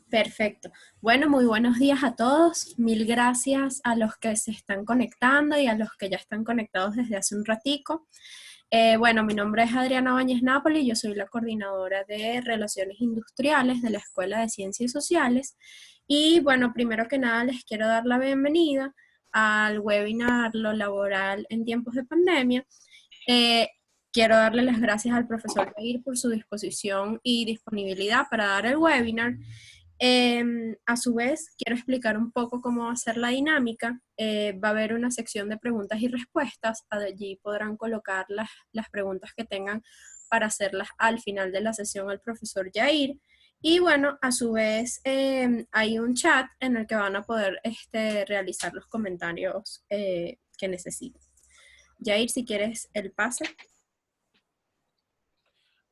Perfecto. Bueno, muy buenos días a todos. Mil gracias a los que se están conectando y a los que ya están conectados desde hace un ratico. Bueno, mi nombre es Adriana Báñez Napoli, yo soy la coordinadora de Relaciones Industriales de la Escuela de Ciencias Sociales. Y bueno, primero que nada les quiero dar la bienvenida al webinar Lo laboral en tiempos de pandemia. Eh, Quiero darle las gracias al profesor Jair por su disposición y disponibilidad para dar el webinar. A su vez, quiero explicar un poco cómo va a ser la dinámica. Va a haber una sección de preguntas y respuestas. Allí podrán colocar las preguntas que tengan para hacerlas al final de la sesión al profesor Jair. Y bueno, a su vez hay un chat en el que van a poder realizar los comentarios que necesiten. Jair, si quieres el pase.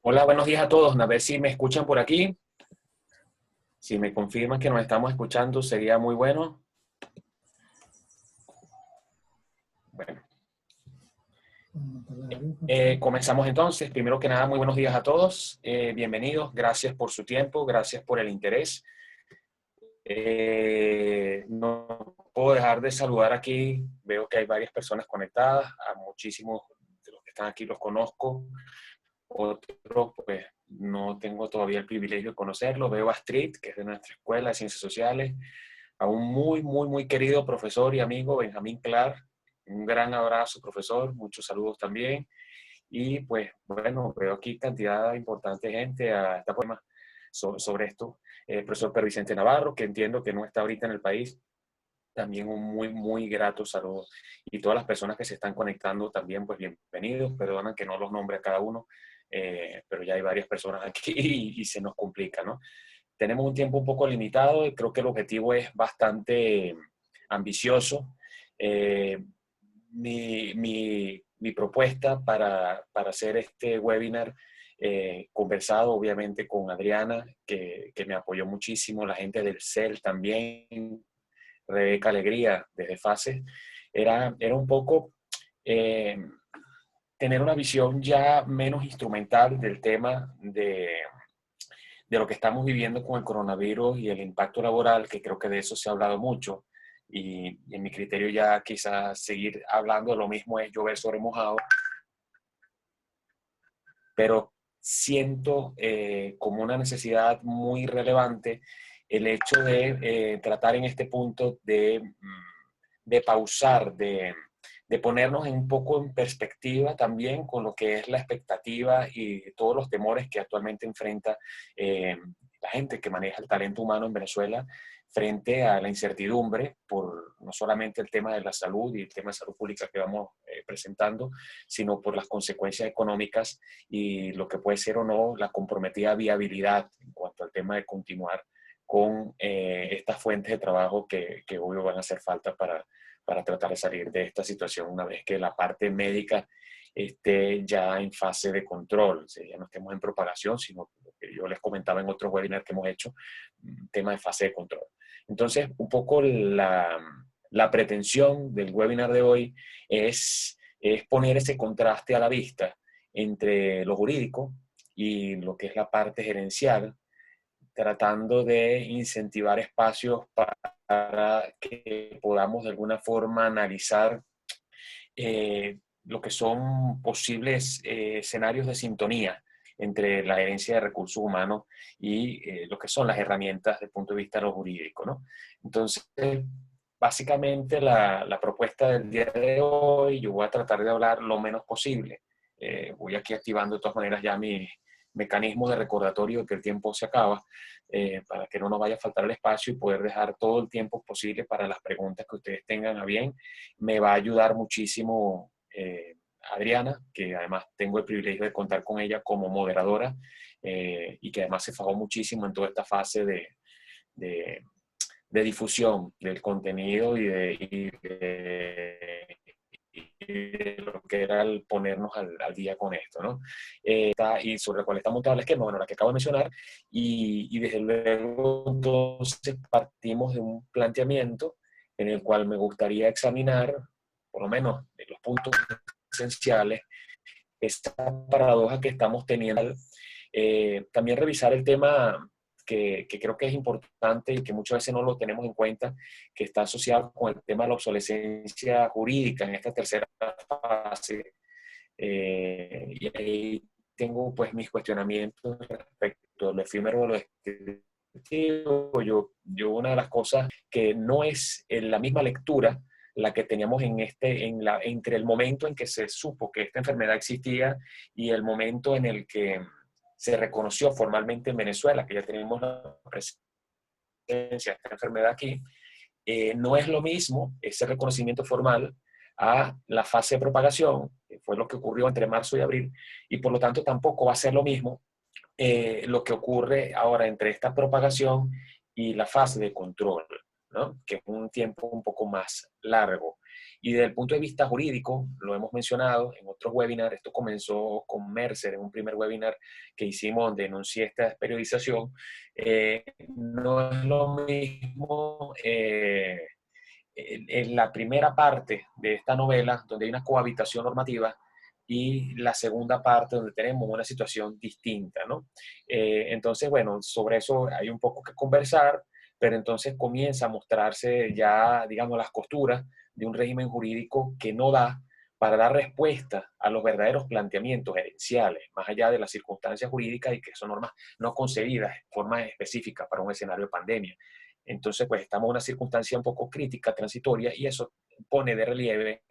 Hola, buenos días a todos. A ver si me escuchan por aquí. Si me confirman que nos estamos escuchando, sería muy bueno. Bueno, comenzamos entonces. Primero que nada, muy buenos días a todos. Bienvenidos. Gracias por su tiempo. Gracias por el interés. No puedo dejar de saludar aquí. Veo que hay varias personas conectadas. A muchísimos de los que están aquí los conozco. Otros, pues, no tengo todavía el privilegio de conocerlo. Veo a Astrid, que es de nuestra escuela de Ciencias Sociales, a un muy querido profesor y amigo, Benjamín Clark. Un gran abrazo, profesor. Muchos saludos también. Y pues, bueno, veo aquí cantidad importante de gente a esta poema sobre esto. El profesor Pedro Vicente Navarro, que entiendo que no está ahorita en el país. También un muy grato saludo. Y todas las personas que se están conectando también, pues bienvenidos. Perdonan que no los nombre a cada uno, pero ya hay varias personas aquí y se nos complica, ¿no? Tenemos un tiempo un poco limitado y creo que el objetivo es bastante ambicioso. Eh, mi propuesta para hacer este webinar, conversado obviamente con Adriana, que me apoyó muchísimo, la gente del CEL también, Rebeca Alegría desde FACE, era un poco eh, tener una visión ya menos instrumental del tema de lo que estamos viviendo con el coronavirus y el impacto laboral, que creo que de eso se ha hablado mucho. Y en mi criterio ya quizás seguir hablando de lo mismo es llover sobre mojado, pero siento como una necesidad muy relevante el hecho de tratar en este punto de pausar, de ponernos un poco en perspectiva también con lo que es la expectativa y todos los temores que actualmente enfrenta la gente que maneja el talento humano en Venezuela frente a la incertidumbre por no solamente el tema de la salud y el tema de salud pública que vamos presentando, sino por las consecuencias económicas y lo que puede ser o no la comprometida viabilidad en cuanto al tema de continuar con estas fuentes de trabajo que hoy van a hacer falta para tratar de salir de esta situación una vez que la parte médica esté ya en fase de control, o sea, ya no estemos en propagación, sino lo que yo les comentaba en otros webinars que hemos hecho, tema de fase de control. Entonces, un poco la pretensión del webinar de hoy es poner ese contraste a la vista entre lo jurídico y lo que es la parte gerencial, tratando de incentivar espacios para que podamos de alguna forma analizar lo que son posibles escenarios de sintonía entre la gerencia de recursos humanos y lo que son las herramientas desde el punto de vista de lo jurídico, ¿no? Entonces, básicamente la propuesta del día de hoy, yo voy a tratar de hablar lo menos posible. Voy aquí activando de todas maneras ya mi mecanismo de recordatorio de que el tiempo se acaba, para que no nos vaya a faltar el espacio y poder dejar todo el tiempo posible para las preguntas que ustedes tengan a bien. Me va a ayudar muchísimo Adriana, que además tengo el privilegio de contar con ella como moderadora, y que además se fajó muchísimo en toda esta fase de, de difusión del contenido y de lo que era el ponernos al día con esto, ¿no? Y sobre la cual está montado el esquema, bueno, la que acabo de mencionar, y desde luego entonces partimos de un planteamiento en el cual me gustaría examinar, por lo menos de los puntos esenciales, esta paradoja que estamos teniendo. También revisar el tema que creo que es importante y que muchas veces no lo tenemos en cuenta, que está asociado con el tema de la obsolescencia jurídica en esta tercera fase. Y ahí tengo pues mis cuestionamientos respecto al efímero de lo descriptivo. Una de las cosas que no es en la misma lectura la que teníamos entre el momento en que se supo que esta enfermedad existía y el momento en el que se reconoció formalmente en Venezuela, que ya tenemos la presencia de esta enfermedad aquí. No es lo mismo ese reconocimiento formal a la fase de propagación, que fue lo que ocurrió entre marzo y abril, y por lo tanto tampoco va a ser lo mismo lo que ocurre ahora entre esta propagación y la fase de control, ¿no? Que es un tiempo un poco más largo. Y desde el punto de vista jurídico, lo hemos mencionado en otros webinars, esto comenzó con Mercer en un primer webinar que hicimos donde enuncié esta periodización, no es lo mismo en la primera parte de esta novela, donde hay una cohabitación normativa, y la segunda parte donde tenemos una situación distinta, ¿no? Entonces, bueno, sobre eso hay un poco que conversar, pero entonces comienza a mostrarse ya, digamos, las costuras de un régimen jurídico que no da para dar respuesta a los verdaderos planteamientos gerenciales, más allá de las circunstancias jurídicas y que son normas no concebidas de forma específica para un escenario de pandemia. Entonces, pues estamos en una circunstancia un poco crítica, transitoria, y eso pone de relieve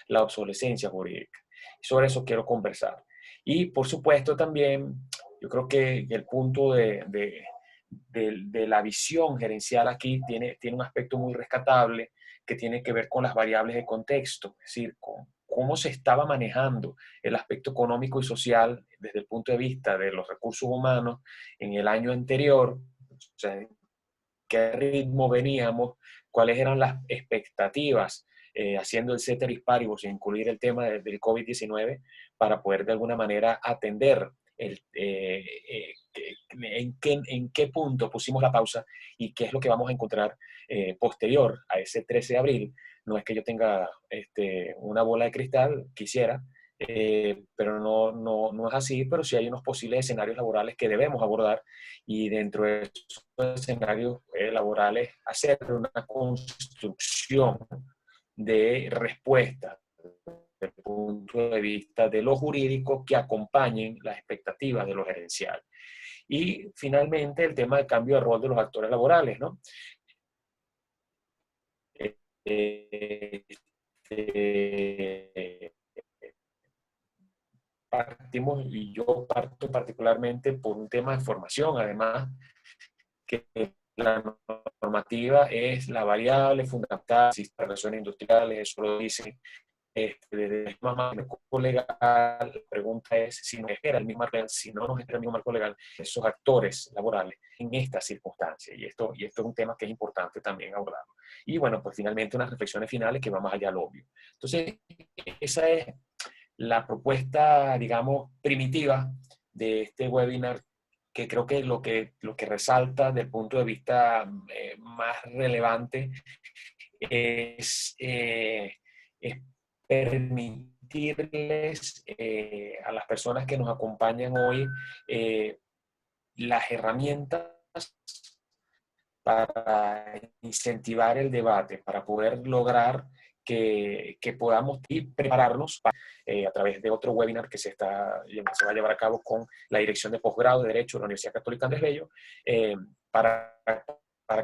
la obsolescencia jurídica. Sobre eso quiero conversar. Y, por supuesto, también yo creo que el punto de la visión gerencial aquí tiene un aspecto muy rescatable que tiene que ver con las variables de contexto, es decir, con cómo se estaba manejando el aspecto económico y social desde el punto de vista de los recursos humanos en el año anterior, o sea, qué ritmo veníamos, cuáles eran las expectativas, haciendo el ceteris paribus e incluir el tema del COVID-19 para poder de alguna manera atender en qué punto pusimos la pausa y qué es lo que vamos a encontrar posterior a ese 13 de abril. No es que yo tenga una bola de cristal, quisiera, pero no es así, pero sí hay unos posibles escenarios laborales que debemos abordar, y dentro de esos escenarios laborales hacer una construcción de respuesta desde el punto de vista de lo jurídico que acompañen las expectativas de lo gerencial. Y finalmente el tema del cambio de rol de los actores laborales, ¿no? Eh, eh, Partimos, y yo parto particularmente por un tema de formación, además, que la normativa es la variable fundamental de las relaciones industriales, eso lo dice desde el marco legal. La pregunta es si nos espera el mismo legal, si no nos espera el mismo marco legal, esos actores laborales en estas circunstancias. Y esto es un tema que es importante también abordarlo. Y bueno, pues finalmente unas reflexiones finales que van más allá de lo obvio. Entonces, esa es la propuesta, digamos, primitiva de este webinar, que creo que lo que resalta desde el punto de vista más relevante es permitirles a las personas que nos acompañan hoy las herramientas para incentivar el debate, para poder lograr que podamos prepararnos a través de otro webinar que se va a llevar a cabo con la Dirección de Posgrado de Derecho de la Universidad Católica Andrés Bello, para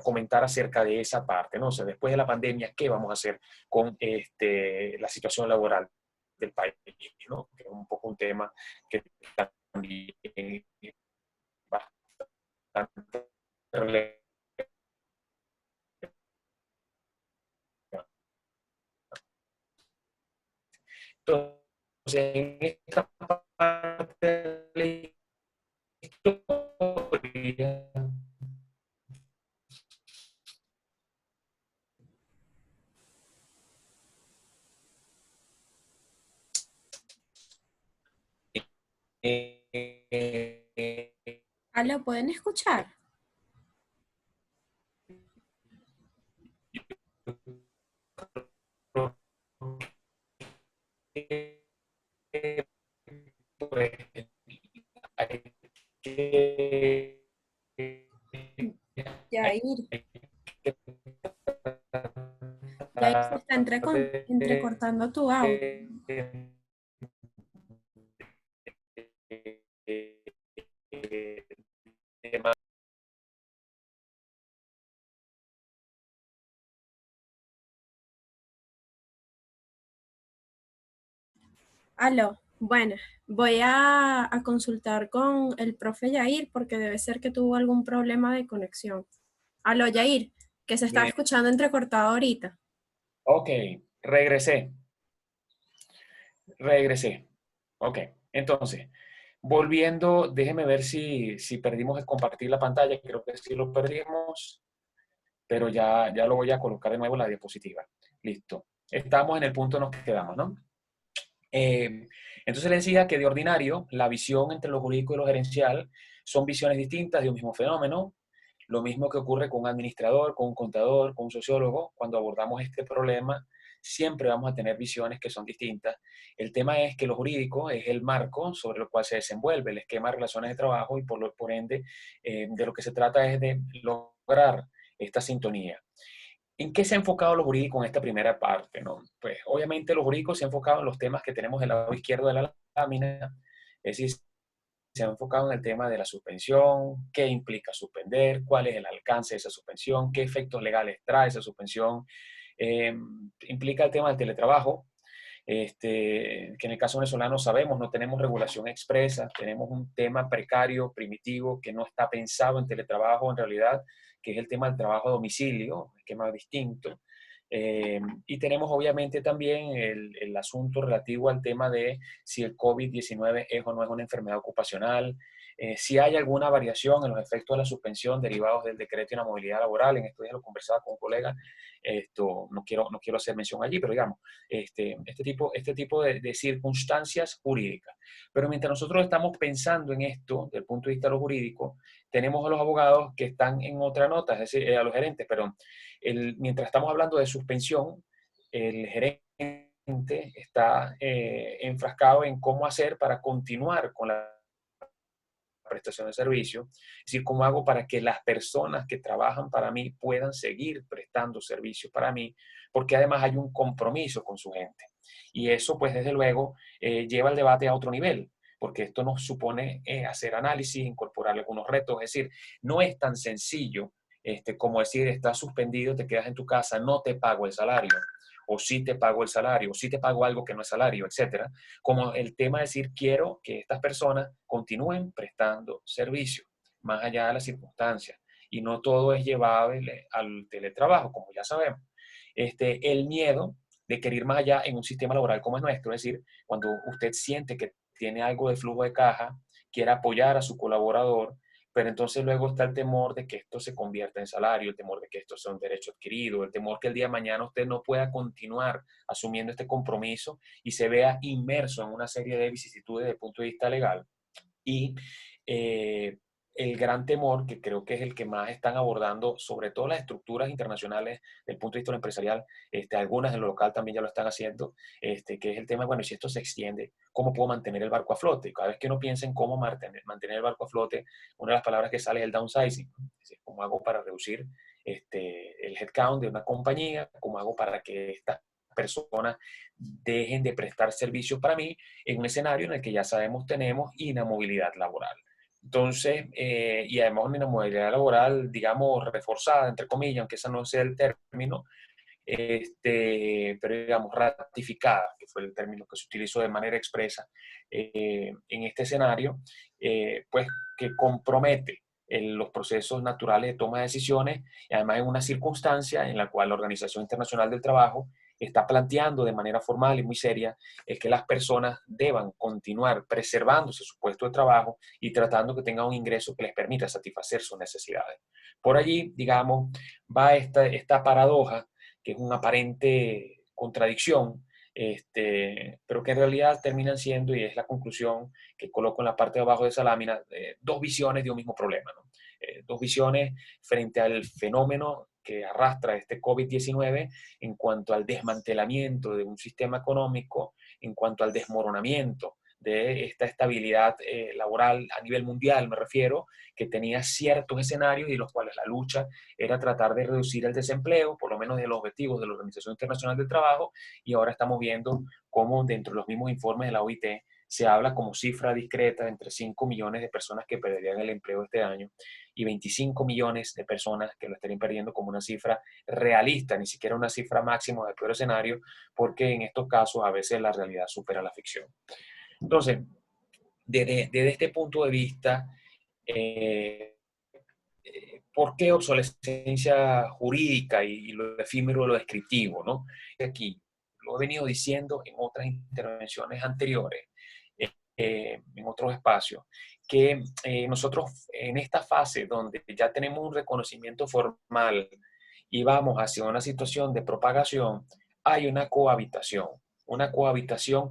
comentar acerca de esa parte, ¿no? O sea, después de la pandemia, ¿qué vamos a hacer con la situación laboral del país, ¿no? Que es un poco un tema que también es bastante relevante. Entonces, en esta parte de la historia, ¿Aló, pueden escuchar? pues, hay que Yair, hay que Yair, se está tratar entrecortando tu audio. Aló, bueno, voy a consultar con el profe Yair porque debe ser que tuvo algún problema de conexión. Aló, Yair, que se está Bien, escuchando entrecortado ahorita. ok, regresé, regresé. Ok, entonces, volviendo, déjeme ver si perdimos el compartir la pantalla, creo que sí lo perdimos, pero ya lo voy a colocar de nuevo en la diapositiva. Listo. Estamos en el punto en el que quedamos, ¿no? Eh, entonces le decía que de ordinario la visión entre lo jurídico y lo gerencial son visiones distintas de un mismo fenómeno. Lo mismo que ocurre con un administrador, con un contador, con un sociólogo. Cuando abordamos este problema, siempre vamos a tener visiones que son distintas. El tema es que lo jurídico es el marco sobre el cual se desenvuelve el esquema de relaciones de trabajo y por ende de lo que se trata es de lograr esta sintonía. ¿En qué se ha enfocado lo jurídico en esta primera parte? ¿No? Pues obviamente lo jurídico se ha enfocado en los temas que tenemos del lado izquierdo de la lámina, es decir, se ha enfocado en el tema de la suspensión, qué implica suspender, cuál es el alcance de esa suspensión, qué efectos legales trae esa suspensión, implica el tema del teletrabajo, que en el caso venezolano sabemos, no tenemos regulación expresa, tenemos un tema precario, primitivo, que no está pensado en teletrabajo en realidad, que es el tema del trabajo a domicilio, un esquema distinto. Y tenemos obviamente también el asunto relativo al tema de si el COVID-19 es o no es una enfermedad ocupacional, si hay alguna variación en los efectos de la suspensión derivados del decreto de inamovilidad laboral. En estos días lo conversaba con un colega, no quiero hacer mención allí, pero digamos, este tipo de circunstancias jurídicas. Pero mientras nosotros estamos pensando en esto, desde el punto de vista de lo jurídico, tenemos a los abogados que están en otra nota, es decir, a los gerentes, perdón. Mientras estamos hablando de suspensión, el gerente está enfrascado en cómo hacer para continuar con la prestación de servicio, es decir, cómo hago para que las personas que trabajan para mí puedan seguir prestando servicios para mí, porque además hay un compromiso con su gente. Y eso, pues, desde luego, lleva el debate a otro nivel, porque esto nos supone hacer análisis, incorporar algunos retos, es decir, no es tan sencillo como decir, estás suspendido, te quedas en tu casa, no te pago el salario, o sí te pago el salario, o sí te pago algo que no es salario, etcétera, como el tema de decir, quiero que estas personas continúen prestando servicio, más allá de las circunstancias. Y no todo es llevable al teletrabajo, como ya sabemos. El miedo de querer ir más allá en un sistema laboral como es nuestro, es decir, cuando usted siente que tiene algo de flujo de caja, quiere apoyar a su colaborador, pero entonces luego está el temor de que esto se convierta en salario, el temor de que esto sea un derecho adquirido, el temor que el día de mañana usted no pueda continuar asumiendo este compromiso y se vea inmerso en una serie de vicisitudes desde el punto de vista legal. Y eh, el gran temor, que creo que es el que más están abordando, sobre todo las estructuras internacionales desde el punto de vista empresarial, algunas en lo local también ya lo están haciendo, que es el tema, bueno, y si esto se extiende, ¿cómo puedo mantener el barco a flote? Cada vez que uno piensa en cómo mantener el barco a flote, una de las palabras que sale es el downsizing, es decir, ¿cómo hago para reducir el headcount de una compañía? ¿Cómo hago para que estas personas dejen de prestar servicios para mí en un escenario en el que ya sabemos tenemos inamovilidad laboral? Entonces, y además una inamovilidad laboral, digamos, reforzada, entre comillas, aunque ese no sea el término, pero digamos, ratificada, que fue el término que se utilizó de manera expresa en este escenario, pues que compromete los procesos naturales de toma de decisiones y además en una circunstancia en la cual la Organización Internacional del Trabajo está planteando de manera formal y muy seria que las personas deban continuar preservándose su puesto de trabajo y tratando que tengan un ingreso que les permita satisfacer sus necesidades. Por allí, digamos, va esta paradoja, que es una aparente contradicción, pero que en realidad terminan siendo, y es la conclusión que coloco en la parte de abajo de esa lámina, dos visiones de un mismo problema, ¿no? Dos visiones frente al fenómeno que arrastra este COVID-19 en cuanto al desmantelamiento de un sistema económico, en cuanto al desmoronamiento de esta estabilidad laboral a nivel mundial, me refiero, que tenía ciertos escenarios y los cuales la lucha era tratar de reducir el desempleo, por lo menos de los objetivos de la Organización Internacional del Trabajo, y ahora estamos viendo cómo dentro de los mismos informes de la OIT se habla como cifra discreta entre 5 millones de personas que perderían el empleo este año y 25 millones de personas que lo estarían perdiendo como una cifra realista, ni siquiera una cifra máxima del peor escenario, porque en estos casos a veces la realidad supera la ficción. Entonces, desde este punto de vista, eh, ¿por qué obsolescencia jurídica y lo efímero, lo descriptivo, ¿no? Aquí, lo he venido diciendo en otras intervenciones anteriores, en otros espacios, que nosotros en esta fase donde ya tenemos un reconocimiento formal y vamos hacia una situación de propagación, hay una cohabitación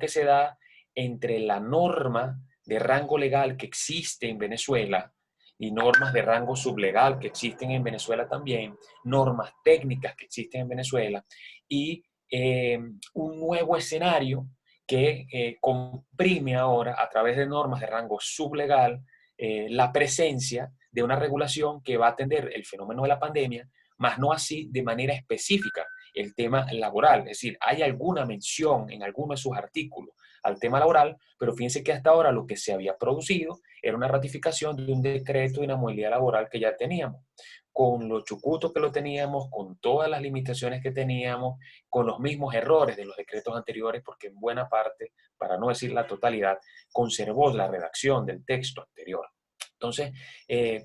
que se da entre la norma de rango legal que existe en Venezuela y normas de rango sublegal que existen en Venezuela también, normas técnicas que existen en Venezuela y un nuevo escenario que comprime ahora a través de normas de rango sublegal la presencia de una regulación que va a atender el fenómeno de la pandemia, más no así de manera específica el tema laboral. Es decir, hay alguna mención en alguno de sus artículos al tema laboral, pero fíjense que hasta ahora lo que se había producido era una ratificación de un decreto de inmovilidad laboral que ya teníamos, con lo chucuto que lo teníamos, con todas las limitaciones que teníamos, con los mismos errores de los decretos anteriores, porque en buena parte, para no decir la totalidad, conservó la redacción del texto anterior. Entonces,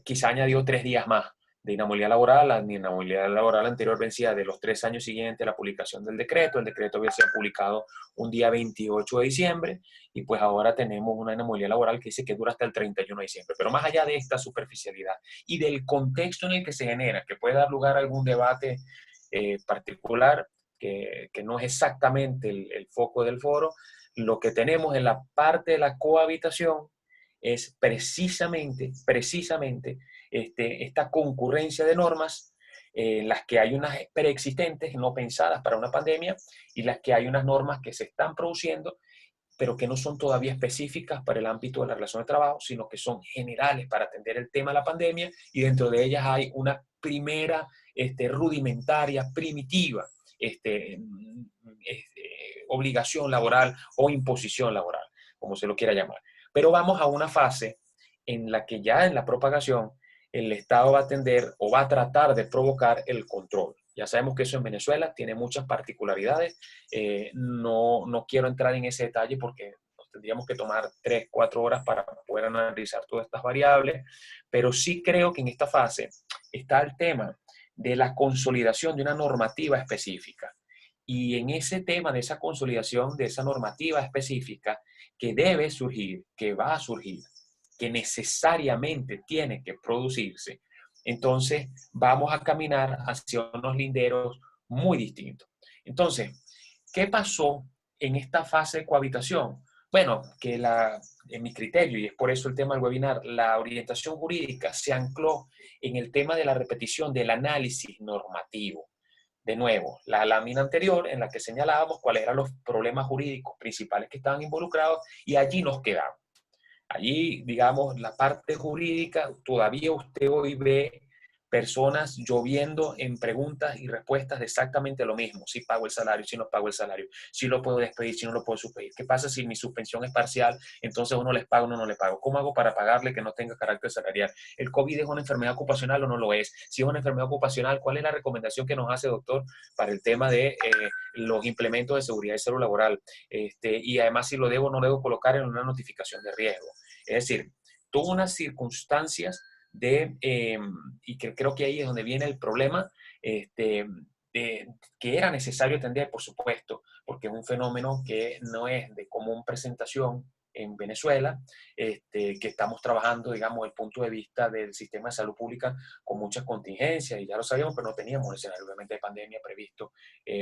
quizá añadió 3 días más de inhabilidad laboral. La inhabilidad laboral anterior vencía de los 3 años siguientes a la publicación del decreto. El decreto había sido publicado un día 28 de diciembre y pues ahora tenemos una inhabilidad laboral que dice que dura hasta el 31 de diciembre. Pero más allá de esta superficialidad y del contexto en el que se genera, que puede dar lugar a algún debate particular, que no es exactamente el foco del foro, lo que tenemos en la parte de la cohabitación es precisamente esta concurrencia de normas, las que hay unas preexistentes no pensadas para una pandemia y las que hay unas normas que se están produciendo, pero que no son todavía específicas para el ámbito de la relación de trabajo, sino que son generales para atender el tema de la pandemia, y dentro de ellas hay una primera rudimentaria, primitiva, obligación laboral o imposición laboral, como se lo quiera llamar. Pero vamos a una fase en la que ya en la propagación el Estado va a atender o va a tratar de provocar el control. Ya sabemos que eso en Venezuela tiene muchas particularidades. No quiero entrar en ese detalle porque nos tendríamos que tomar 3, 4 horas para poder analizar todas estas variables, pero sí creo que en esta fase está el tema de la consolidación de una normativa específica. Y en ese tema de esa consolidación de esa normativa específica que debe surgir, que va a surgir, que necesariamente tiene que producirse, entonces vamos a caminar hacia unos linderos muy distintos. Entonces, ¿qué pasó en esta fase de cohabitación? Bueno, que en mi criterio, y es por eso el tema del webinar, la orientación jurídica se ancló en el tema de la repetición del análisis normativo. De nuevo, la lámina anterior en la que señalábamos cuáles eran los problemas jurídicos principales que estaban involucrados y allí nos quedamos. Allí, digamos, la parte jurídica, todavía usted hoy ve personas lloviendo en preguntas y respuestas de exactamente lo mismo. Si pago el salario, si no pago el salario, si lo puedo despedir, si no lo puedo suspendir. ¿Qué pasa si mi suspensión es parcial? Entonces uno les paga, uno no le pago. ¿Cómo hago para pagarle que no tenga carácter salarial? ¿El COVID es una enfermedad ocupacional o no lo es? Si es una enfermedad ocupacional, ¿cuál es la recomendación que nos hace, doctor, para el tema de los implementos de seguridad y salud laboral? Y además, si lo debo o no debo colocar en una notificación de riesgo. Es decir, tuvo unas circunstancias y que creo que ahí es donde viene el problema, que era necesario atender, por supuesto, porque es un fenómeno que no es de común presentación en Venezuela, que estamos trabajando, digamos, desde el punto de vista del sistema de salud pública con muchas contingencias, y ya lo sabíamos, pero no teníamos el escenario obviamente de pandemia previsto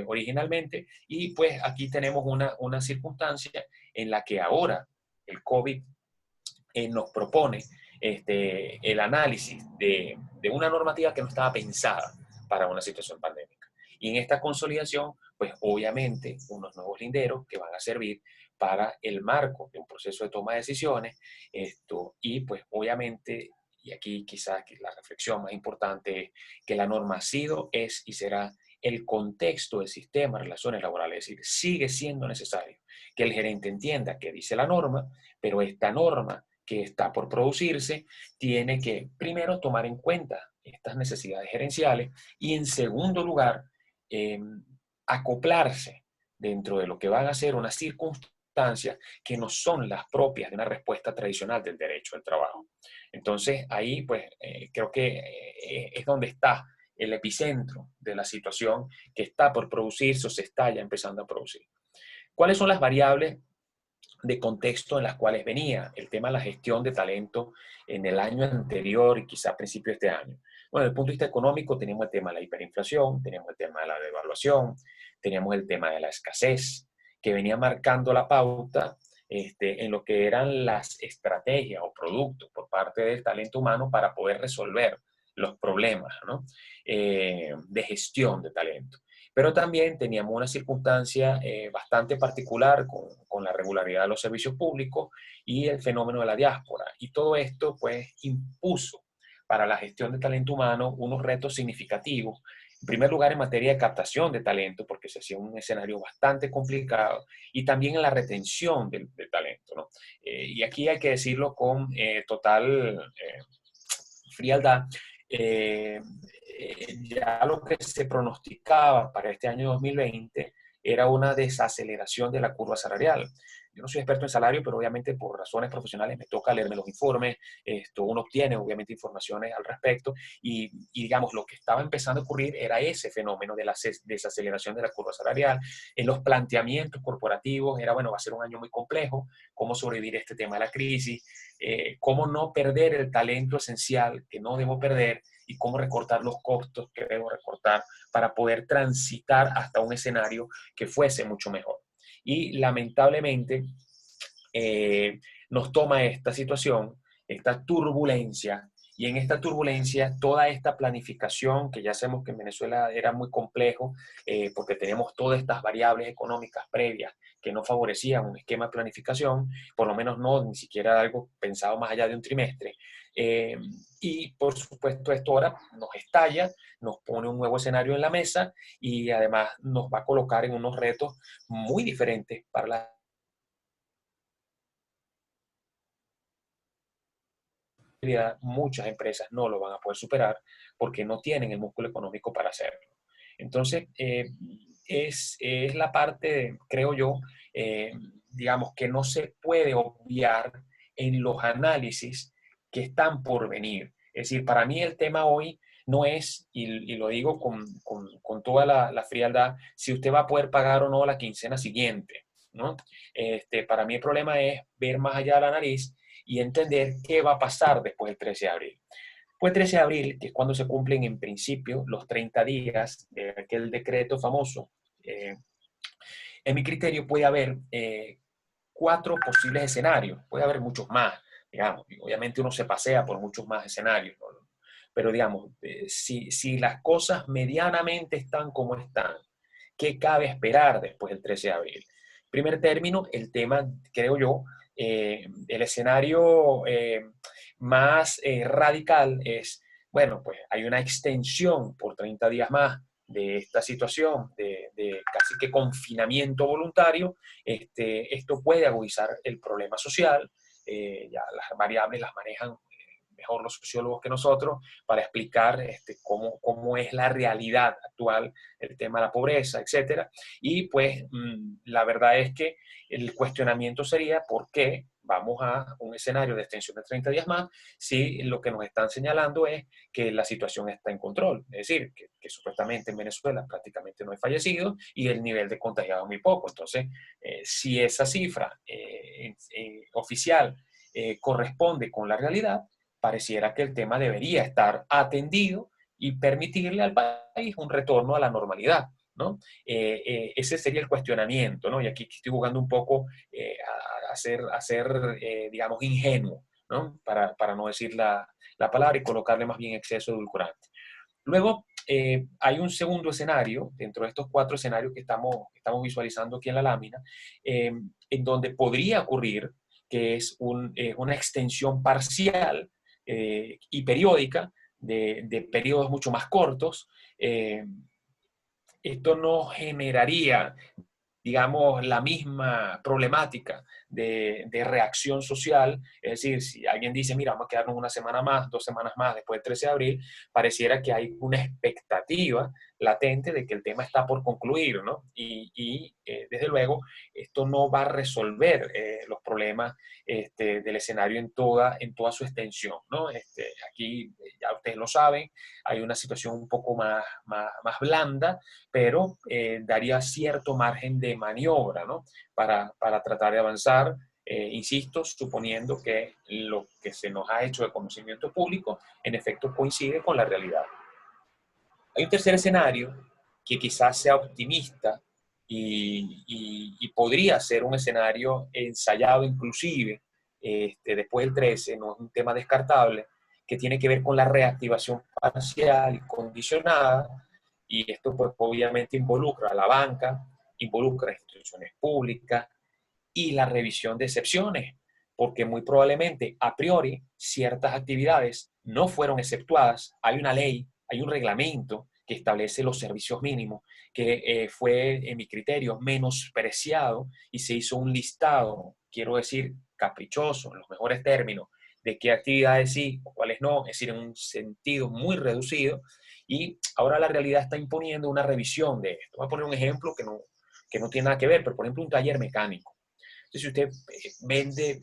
originalmente, y pues aquí tenemos una circunstancia en la que ahora el COVID nos propone el análisis de una normativa que no estaba pensada para una situación pandémica. Y en esta consolidación, pues obviamente unos nuevos linderos que van a servir para el marco de un proceso de toma de decisiones. Y pues obviamente, y aquí quizás la reflexión más importante es que la norma ha sido, es y será el contexto del sistema de relaciones laborales. Es decir, sigue siendo necesario que el gerente entienda qué dice la norma, pero esta norma que está por producirse tiene que primero tomar en cuenta estas necesidades gerenciales y en segundo lugar eh, acoplarse dentro de lo que van a ser unas circunstancias que no son las propias de una respuesta tradicional del derecho al trabajo. Entonces ahí pues creo que es donde está el epicentro de la situación que está por producirse o se está ya empezando a producir. ¿Cuáles son las variables de contexto en las cuales venía el tema de la gestión de talento en el año anterior y quizá a principios de este año? Bueno, desde el punto de vista económico tenemos el tema de la hiperinflación, tenemos el tema de la devaluación, teníamos el tema de la escasez, que venía marcando la pauta en lo que eran las estrategias o productos por parte del talento humano para poder resolver los problemas, ¿no? De gestión de talento. Pero también teníamos una circunstancia bastante particular con la regularidad de los servicios públicos y el fenómeno de la diáspora. Y todo esto, pues, impuso para la gestión de talento humano unos retos significativos. En primer lugar, en materia de captación de talento, porque se hacía un escenario bastante complicado, y también en la retención del talento, ¿no? Y aquí hay que decirlo con total frialdad. eh, ya lo que se pronosticaba para este año 2020 era una desaceleración de la curva salarial. Yo no soy experto en salario, pero obviamente por razones profesionales me toca leerme los informes, uno obtiene obviamente informaciones al respecto y digamos lo que estaba empezando a ocurrir era ese fenómeno de la desaceleración de la curva salarial. En los planteamientos corporativos era, bueno, va a ser un año muy complejo, cómo sobrevivir este tema de la crisis, cómo no perder el talento esencial que no debo perder y cómo recortar los costos que debo recortar para poder transitar hasta un escenario que fuese mucho mejor. Y lamentablemente nos toma esta situación, esta turbulencia, y en esta turbulencia toda esta planificación, que ya sabemos que en Venezuela era muy complejo, porque tenemos todas estas variables económicas previas que no favorecían un esquema de planificación, por lo menos no ni siquiera algo pensado más allá de un trimestre. Eh, y por supuesto esto ahora nos estalla, nos pone un nuevo escenario en la mesa y además nos va a colocar en unos retos muy diferentes para la muchas empresas no lo van a poder superar porque no tienen el músculo económico para hacerlo. Entonces, es la parte, creo yo, eh, digamos, que no se puede obviar en los análisis que están por venir. Es decir, para mí el tema hoy no es, y lo digo con toda la frialdad, si usted va a poder pagar o no la quincena siguiente, ¿no? Para mí el problema es ver más allá de la nariz y entender qué va a pasar después del 13 de abril. Después del 13 de abril, que es cuando se cumplen en principio los 30 días de aquel decreto famoso, en mi criterio puede haber 4 posibles escenarios, puede haber muchos más, digamos, y obviamente uno se pasea por muchos más escenarios, ¿no? Pero digamos, si las cosas medianamente están como están, ¿qué cabe esperar después del 13 de abril? Primer término, el tema, creo yo, el escenario más radical es, bueno, pues hay una extensión por 30 días más de esta situación de casi que confinamiento voluntario. Esto puede agudizar el problema social, ya las variables las manejan mejor los sociólogos que nosotros para explicar cómo es la realidad actual, el tema de la pobreza, etcétera. Y pues la verdad es que el cuestionamiento sería por qué vamos a un escenario de extensión de 30 días más si lo que nos están señalando es que la situación está en control. Es decir, que supuestamente en Venezuela prácticamente no hay fallecidos y el nivel de contagiados muy poco. Entonces, si esa cifra oficial corresponde con la realidad, pareciera que el tema debería estar atendido y permitirle al país un retorno a la normalidad, ¿no? Ese sería el cuestionamiento, ¿no? Y aquí estoy jugando un poco a ser digamos, ingenuo, ¿no? Para no decir la palabra y colocarle más bien exceso de edulcorante. Luego, hay un segundo escenario, dentro de estos 4 escenarios que estamos visualizando aquí en la lámina, en donde podría ocurrir que es una extensión parcial y periódica de periodos mucho más cortos. Esto no generaría, digamos, la misma problemática de reacción social. Es decir, si alguien dice, mira, vamos a quedarnos una semana más, 2 semanas más después del 13 de abril, pareciera que hay una expectativa latente de que el tema está por concluir, ¿no? Desde luego, esto no va a resolver los problemas del escenario en toda su extensión, ¿no? Aquí, ya ustedes lo saben, hay una situación un poco más blanda, pero daría cierto margen de maniobra, ¿no? Para tratar de avanzar, insisto, suponiendo que lo que se nos ha hecho de conocimiento público en efecto coincide con la realidad. Hay un tercer escenario que quizás sea optimista y podría ser un escenario ensayado inclusive después del 13, no es un tema descartable, que tiene que ver con la reactivación parcial y condicionada, y esto pues obviamente involucra a la banca, involucra a instituciones públicas y la revisión de excepciones, porque muy probablemente a priori ciertas actividades no fueron exceptuadas, hay una ley, hay un reglamento que establece los servicios mínimos, que fue, en mi criterio, menospreciado y se hizo un listado, quiero decir, caprichoso, en los mejores términos, de qué actividades sí o cuáles no, es decir, en un sentido muy reducido, y ahora la realidad está imponiendo una revisión de esto. Voy a poner un ejemplo que no tiene nada que ver, pero por ejemplo un taller mecánico. Entonces, si usted vende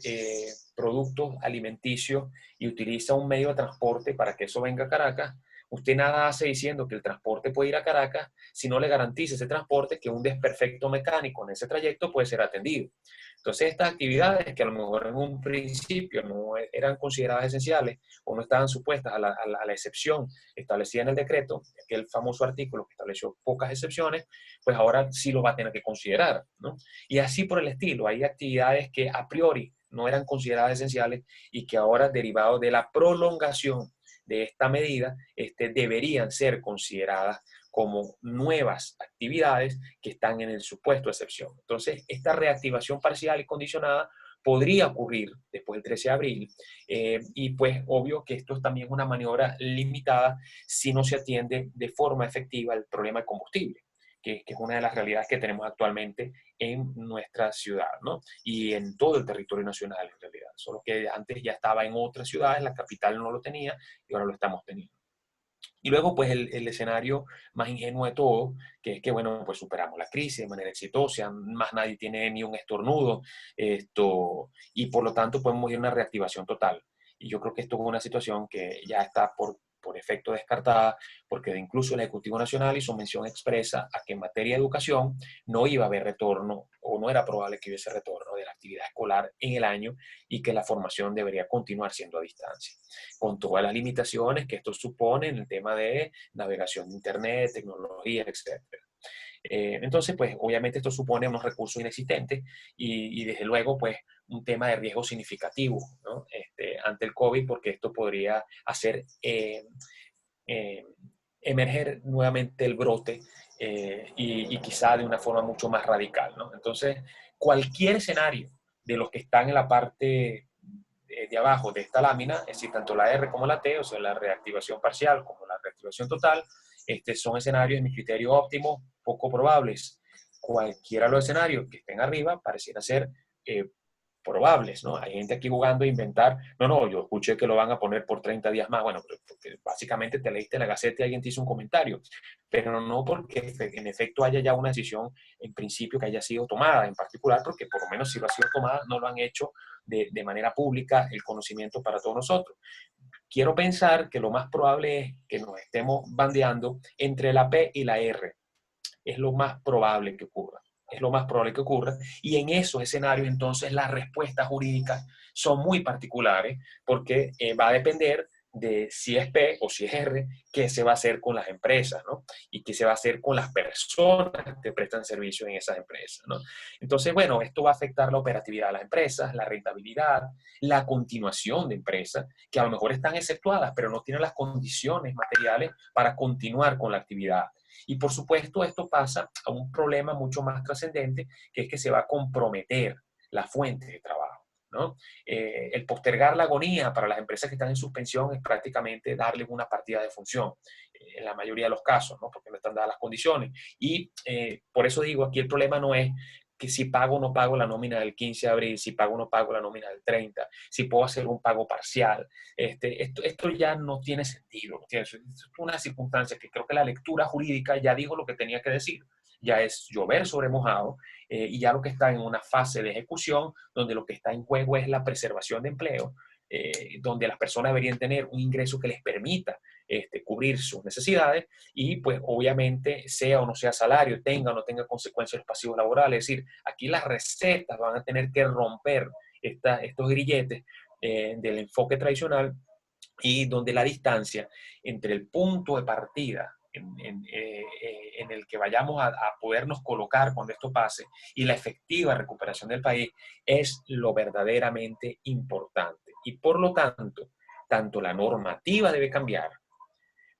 productos alimenticios y utiliza un medio de transporte para que eso venga a Caracas, usted nada hace diciendo que el transporte puede ir a Caracas si no le garantiza ese transporte que un desperfecto mecánico en ese trayecto puede ser atendido. Entonces, estas actividades que a lo mejor en un principio no eran consideradas esenciales o no estaban supuestas a la excepción establecida en el decreto, aquel famoso artículo que estableció pocas excepciones, pues ahora sí lo va a tener que considerar, ¿no? Y así por el estilo, hay actividades que a priori no eran consideradas esenciales y que ahora, derivado de la prolongación de esta medida, deberían ser consideradas como nuevas actividades que están en el supuesto de excepción. Entonces, esta reactivación parcial y condicionada podría ocurrir después del 13 de abril, y pues obvio que esto es también una maniobra limitada si no se atiende de forma efectiva el problema de combustible, que es una de las realidades que tenemos actualmente en nuestra ciudad, ¿no? Y en todo el territorio nacional, en realidad. Solo que antes ya estaba en otras ciudades, la capital no lo tenía y ahora lo estamos teniendo. Y luego, pues, el escenario más ingenuo de todo, que es que, bueno, pues superamos la crisis de manera exitosa, más nadie tiene ni un estornudo, y por lo tanto podemos ir a una reactivación total. Y yo creo que esto es una situación que ya está por efecto descartada, porque incluso el Ejecutivo Nacional hizo mención expresa a que en materia de educación no iba a haber retorno, o no era probable que hubiese retorno de la actividad escolar en el año, y que la formación debería continuar siendo a distancia, con todas las limitaciones que esto supone en el tema de navegación de Internet, tecnología, etc. Entonces, pues obviamente esto supone unos recursos inexistentes y desde luego, pues un tema de riesgo significativo, ¿no? Ante el COVID, porque esto podría hacer eh, emerger nuevamente el brote, y quizá de una forma mucho más radical, ¿no? Entonces, cualquier escenario de los que están en la parte de abajo de esta lámina, es decir, tanto la R como la T, o sea, la reactivación parcial como la reactivación total, son escenarios, en mi criterio óptimo, poco probables. Cualquiera de los escenarios que estén arriba pareciera ser probables, ¿no? Hay gente aquí jugando a inventar, no, yo escuché que lo van a poner por 30 días más, bueno, porque básicamente te leíste la Gaceta y alguien te hizo un comentario, pero no porque en efecto haya ya una decisión en principio que haya sido tomada, en particular porque por lo menos si lo ha sido tomada, no lo han hecho de manera pública, el conocimiento para todos nosotros. Quiero pensar que lo más probable es que nos estemos bandeando entre la P y la R. Es lo más probable que ocurra. Es lo más probable que ocurra. Y en esos escenarios, entonces, las respuestas jurídicas son muy particulares porque va a depender de si es P o si es R, qué se va a hacer con las empresas, ¿no? Y qué se va a hacer con las personas que prestan servicios en esas empresas, ¿no? Entonces, bueno, esto va a afectar la operatividad de las empresas, la rentabilidad, la continuación de empresas, que a lo mejor están exceptuadas, pero no tienen las condiciones materiales para continuar con la actividad. Y por supuesto, esto pasa a un problema mucho más trascendente, que es que se va a comprometer las fuentes de trabajo, ¿no? El postergar la agonía para las empresas que están en suspensión es prácticamente darles una partida de función, en la mayoría de los casos, ¿no? Porque no están dadas las condiciones. Y por eso digo, aquí el problema no es que si pago o no pago la nómina del 15 de abril, si pago o no pago la nómina del 30, si puedo hacer un pago parcial. Esto ya no tiene sentido. Es una circunstancia que creo que la lectura jurídica ya dijo lo que tenía que decir. Ya es llover sobre mojado, y ya lo que está en una fase de ejecución, donde lo que está en juego es la preservación de empleo, donde las personas deberían tener un ingreso que les permita cubrir sus necesidades y pues obviamente sea o no sea salario, tenga o no tenga consecuencias los pasivos laborales. Es decir, aquí las recetas van a tener que romper estos grilletes del enfoque tradicional, y donde la distancia entre el punto de partida en el que vayamos a podernos colocar cuando esto pase y la efectiva recuperación del país es lo verdaderamente importante. Y por lo tanto, tanto la normativa debe cambiar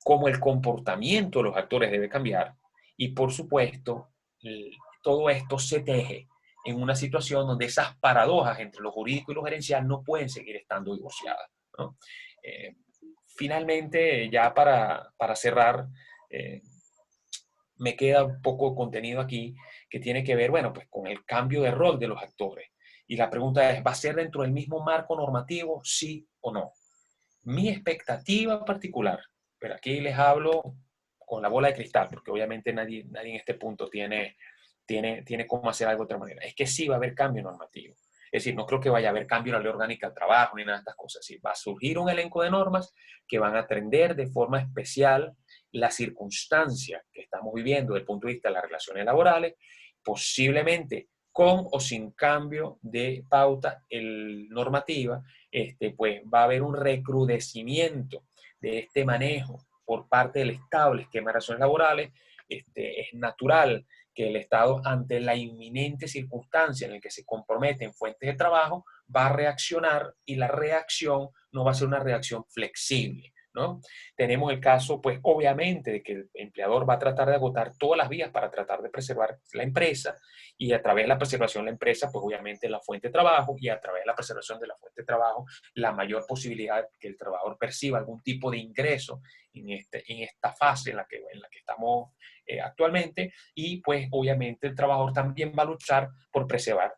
como el comportamiento de los actores debe cambiar, y por supuesto todo esto se teje en una situación donde esas paradojas entre lo jurídico y lo gerencial no pueden seguir estando divorciadas, ¿no? Eh, Finalmente, ya para cerrar, eh, me queda un poco de contenido aquí que tiene que ver, bueno, pues con el cambio de rol de los actores. Y la pregunta es, ¿va a ser dentro del mismo marco normativo, sí o no? Mi expectativa particular, pero aquí les hablo con la bola de cristal, porque obviamente nadie en este punto tiene cómo hacer algo de otra manera, es que sí va a haber cambio normativo. Es decir, no creo que vaya a haber cambio en la ley orgánica del trabajo ni nada de estas cosas. Sí, va a surgir un elenco de normas que van a atender de forma especial la circunstancia que estamos viviendo desde el punto de vista de las relaciones laborales, posiblemente con o sin cambio de pauta normativa. Pues va a haber un recrudecimiento de este manejo por parte del Estado, el esquema de relaciones laborales. Es natural que el Estado, ante la inminente circunstancia en la que se comprometen fuentes de trabajo, va a reaccionar, y la reacción no va a ser una reacción flexible, ¿no? Tenemos el caso, pues obviamente, de que el empleador va a tratar de agotar todas las vías para tratar de preservar la empresa, y a través de la preservación de la empresa, pues obviamente la fuente de trabajo, y a través de la preservación de la fuente de trabajo, la mayor posibilidad que el trabajador perciba algún tipo de ingreso en esta fase en la que estamos actualmente. Y pues obviamente el trabajador también va a luchar por preservar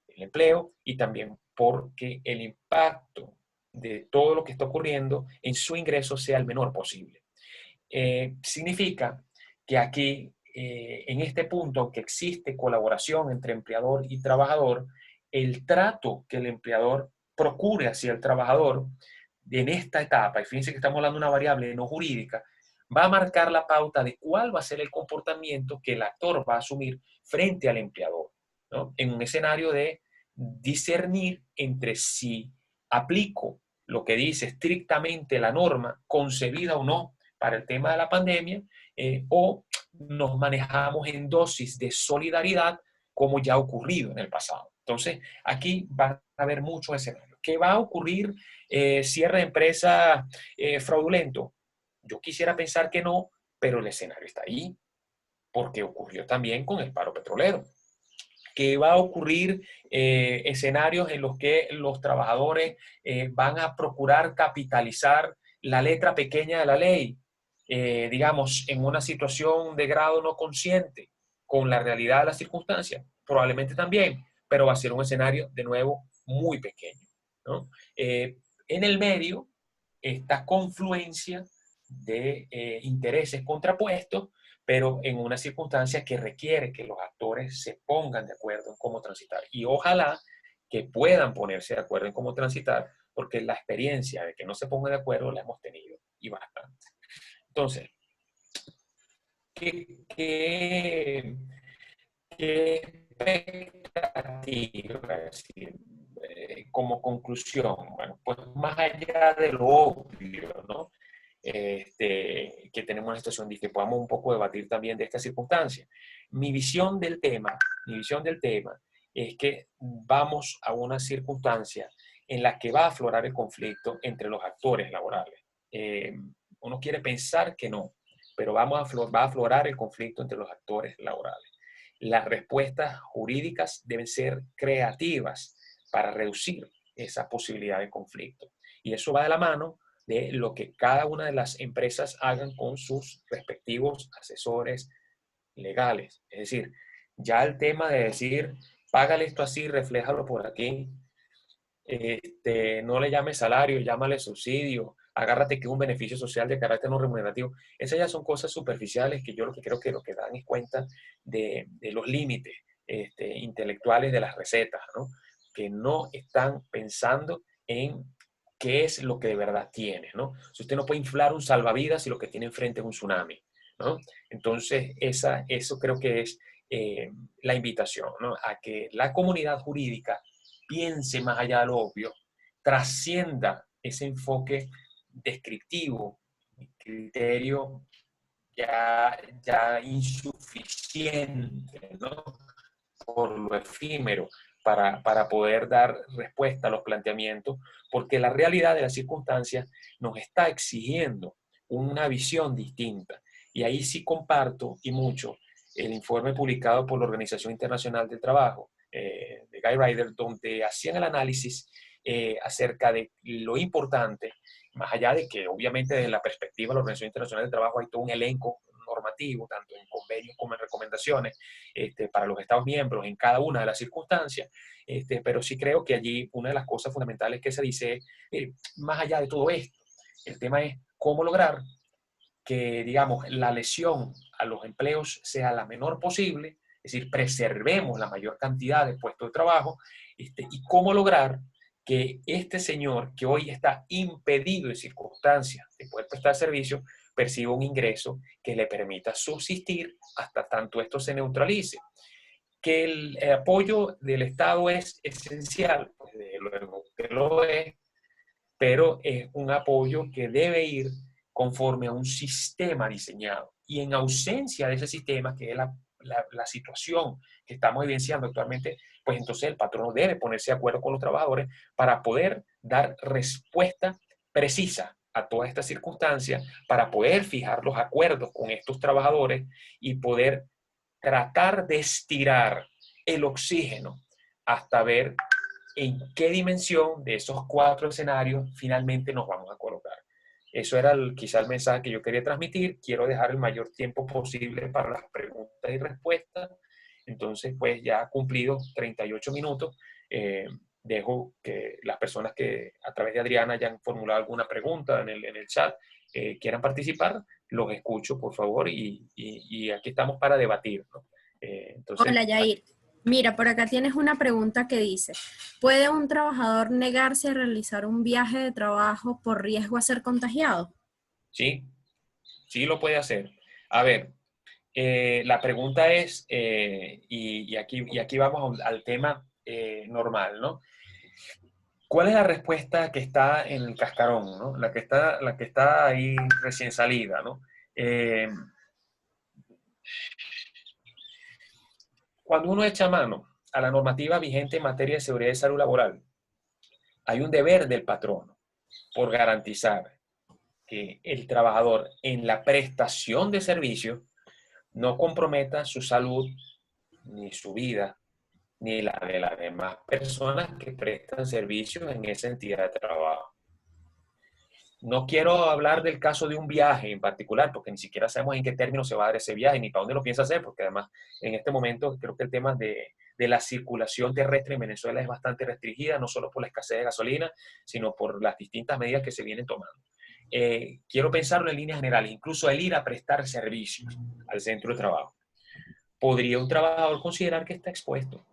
el empleo, y también porque el impacto de todo lo que está ocurriendo en su ingreso sea el menor posible. Significa que aquí, en este punto, que existe colaboración entre empleador y trabajador, el trato que el empleador procure hacia el trabajador en esta etapa, y fíjense que estamos hablando de una variable no jurídica, va a marcar la pauta de cuál va a ser el comportamiento que el actor va a asumir frente al empleador, ¿no? En un escenario de discernir entre si aplico lo que dice estrictamente la norma, concebida o no para el tema de la pandemia, o nos manejamos en dosis de solidaridad, como ya ha ocurrido en el pasado. Entonces, aquí van a haber muchos escenarios. ¿Qué va a ocurrir? ¿Cierre de empresa fraudulento? Yo quisiera pensar que no, pero el escenario está ahí, porque ocurrió también con el paro petrolero. Que va a ocurrir escenarios en los que los trabajadores van a procurar capitalizar la letra pequeña de la ley, digamos, en una situación de grado no consciente con la realidad de las circunstancias, probablemente también, pero va a ser un escenario, de nuevo, muy pequeño, ¿no? En el medio, esta confluencia de intereses contrapuestos, pero en una circunstancia que requiere que los actores se pongan de acuerdo en cómo transitar. Y ojalá que puedan ponerse de acuerdo en cómo transitar, porque la experiencia de que no se pongan de acuerdo la hemos tenido, y bastante. Entonces, ¿qué expectativa? Es decir, como conclusión, bueno, pues más allá de lo obvio, ¿no? Que tenemos una situación de que podamos un poco debatir también de esta circunstancia. Mi visión del tema es que vamos a una circunstancia en la que va a aflorar el conflicto entre los actores laborales. Uno quiere pensar que no, pero va a aflorar el conflicto entre los actores laborales. las respuestas jurídicas deben ser creativas para reducir esa posibilidad de conflicto. Y eso va de la mano de lo que cada una de las empresas hagan con sus respectivos asesores legales. Es decir, ya el tema de decir, págale esto así, refléjalo por aquí, no le llames salario, llámale subsidio, agárrate que es un beneficio social de carácter no remunerativo. Esas ya son cosas superficiales que yo lo que creo que lo que dan es cuenta de los límites intelectuales de las recetas, ¿no? Que no están pensando en qué es lo que de verdad tiene, ¿no? Si usted no puede inflar un salvavidas si lo que tiene enfrente es un tsunami, ¿no? Entonces, eso creo que es la invitación, ¿no? A que la comunidad jurídica piense más allá de lo obvio, trascienda ese enfoque descriptivo, criterio ya insuficiente, ¿no? Por lo efímero para poder dar respuesta a los planteamientos, porque la realidad de las circunstancias nos está exigiendo una visión distinta. Y ahí sí comparto y mucho el informe publicado por la Organización Internacional del Trabajo, de Guy Ryder, donde hacían el análisis acerca de lo importante, más allá de que obviamente desde la perspectiva de la Organización Internacional del Trabajo hay todo un elenco normativo, tanto en convenios como en recomendaciones, para los Estados miembros en cada una de las circunstancias, pero sí creo que allí una de las cosas fundamentales que se dice es, más allá de todo esto, el tema es cómo lograr que, digamos, la lesión a los empleos sea la menor posible, es decir, preservemos la mayor cantidad de puestos de trabajo, y cómo lograr que este señor que hoy está impedido en circunstancias de poder prestar servicio, perciba un ingreso que le permita subsistir hasta tanto esto se neutralice. Que el apoyo del Estado es esencial, pues desde luego que lo es, pero es un apoyo que debe ir conforme a un sistema diseñado. Y en ausencia de ese sistema, que es la situación que estamos evidenciando actualmente, pues entonces el patrono debe ponerse de acuerdo con los trabajadores para poder dar respuesta precisa a todas estas circunstancias, para poder fijar los acuerdos con estos trabajadores y poder tratar de estirar el oxígeno hasta ver en qué dimensión de esos 4 escenarios finalmente nos vamos a colocar. Eso era quizá el mensaje que yo quería transmitir. Quiero dejar el mayor tiempo posible para las preguntas y respuestas. Entonces, pues ya cumplido 38 minutos, dejo que las personas que a través de Adriana ya han formulado alguna pregunta en el chat quieran participar, los escucho, por favor, y aquí estamos para debatir, ¿no? Entonces, Hola, Yair. Mira, por acá tienes una pregunta que dice, ¿puede un trabajador negarse a realizar un viaje de trabajo por riesgo a ser contagiado? sí, sí lo puede hacer. A ver, la pregunta es, y aquí vamos al tema normal, ¿no? ¿Cuál es la respuesta que está en el cascarón, ¿no? La que está ahí recién salida, ¿no? Eh, Cuando uno echa mano a la normativa vigente en materia de seguridad y salud laboral, hay un deber del patrono por garantizar que el trabajador en la prestación de servicios no comprometa su salud, ni su vida, ni la de las demás personas que prestan servicios en esa entidad de trabajo. No quiero hablar del caso de un viaje en particular, porque ni siquiera sabemos en qué términos se va a dar ese viaje, ni para dónde lo piensa hacer, porque además en este momento creo que el tema de la circulación terrestre en Venezuela es bastante restringida, no solo por la escasez de gasolina, sino por las distintas medidas que se vienen tomando. Quiero pensarlo en líneas generales, incluso el ir a prestar servicios al centro de trabajo. ¿Podría un trabajador considerar que está expuesto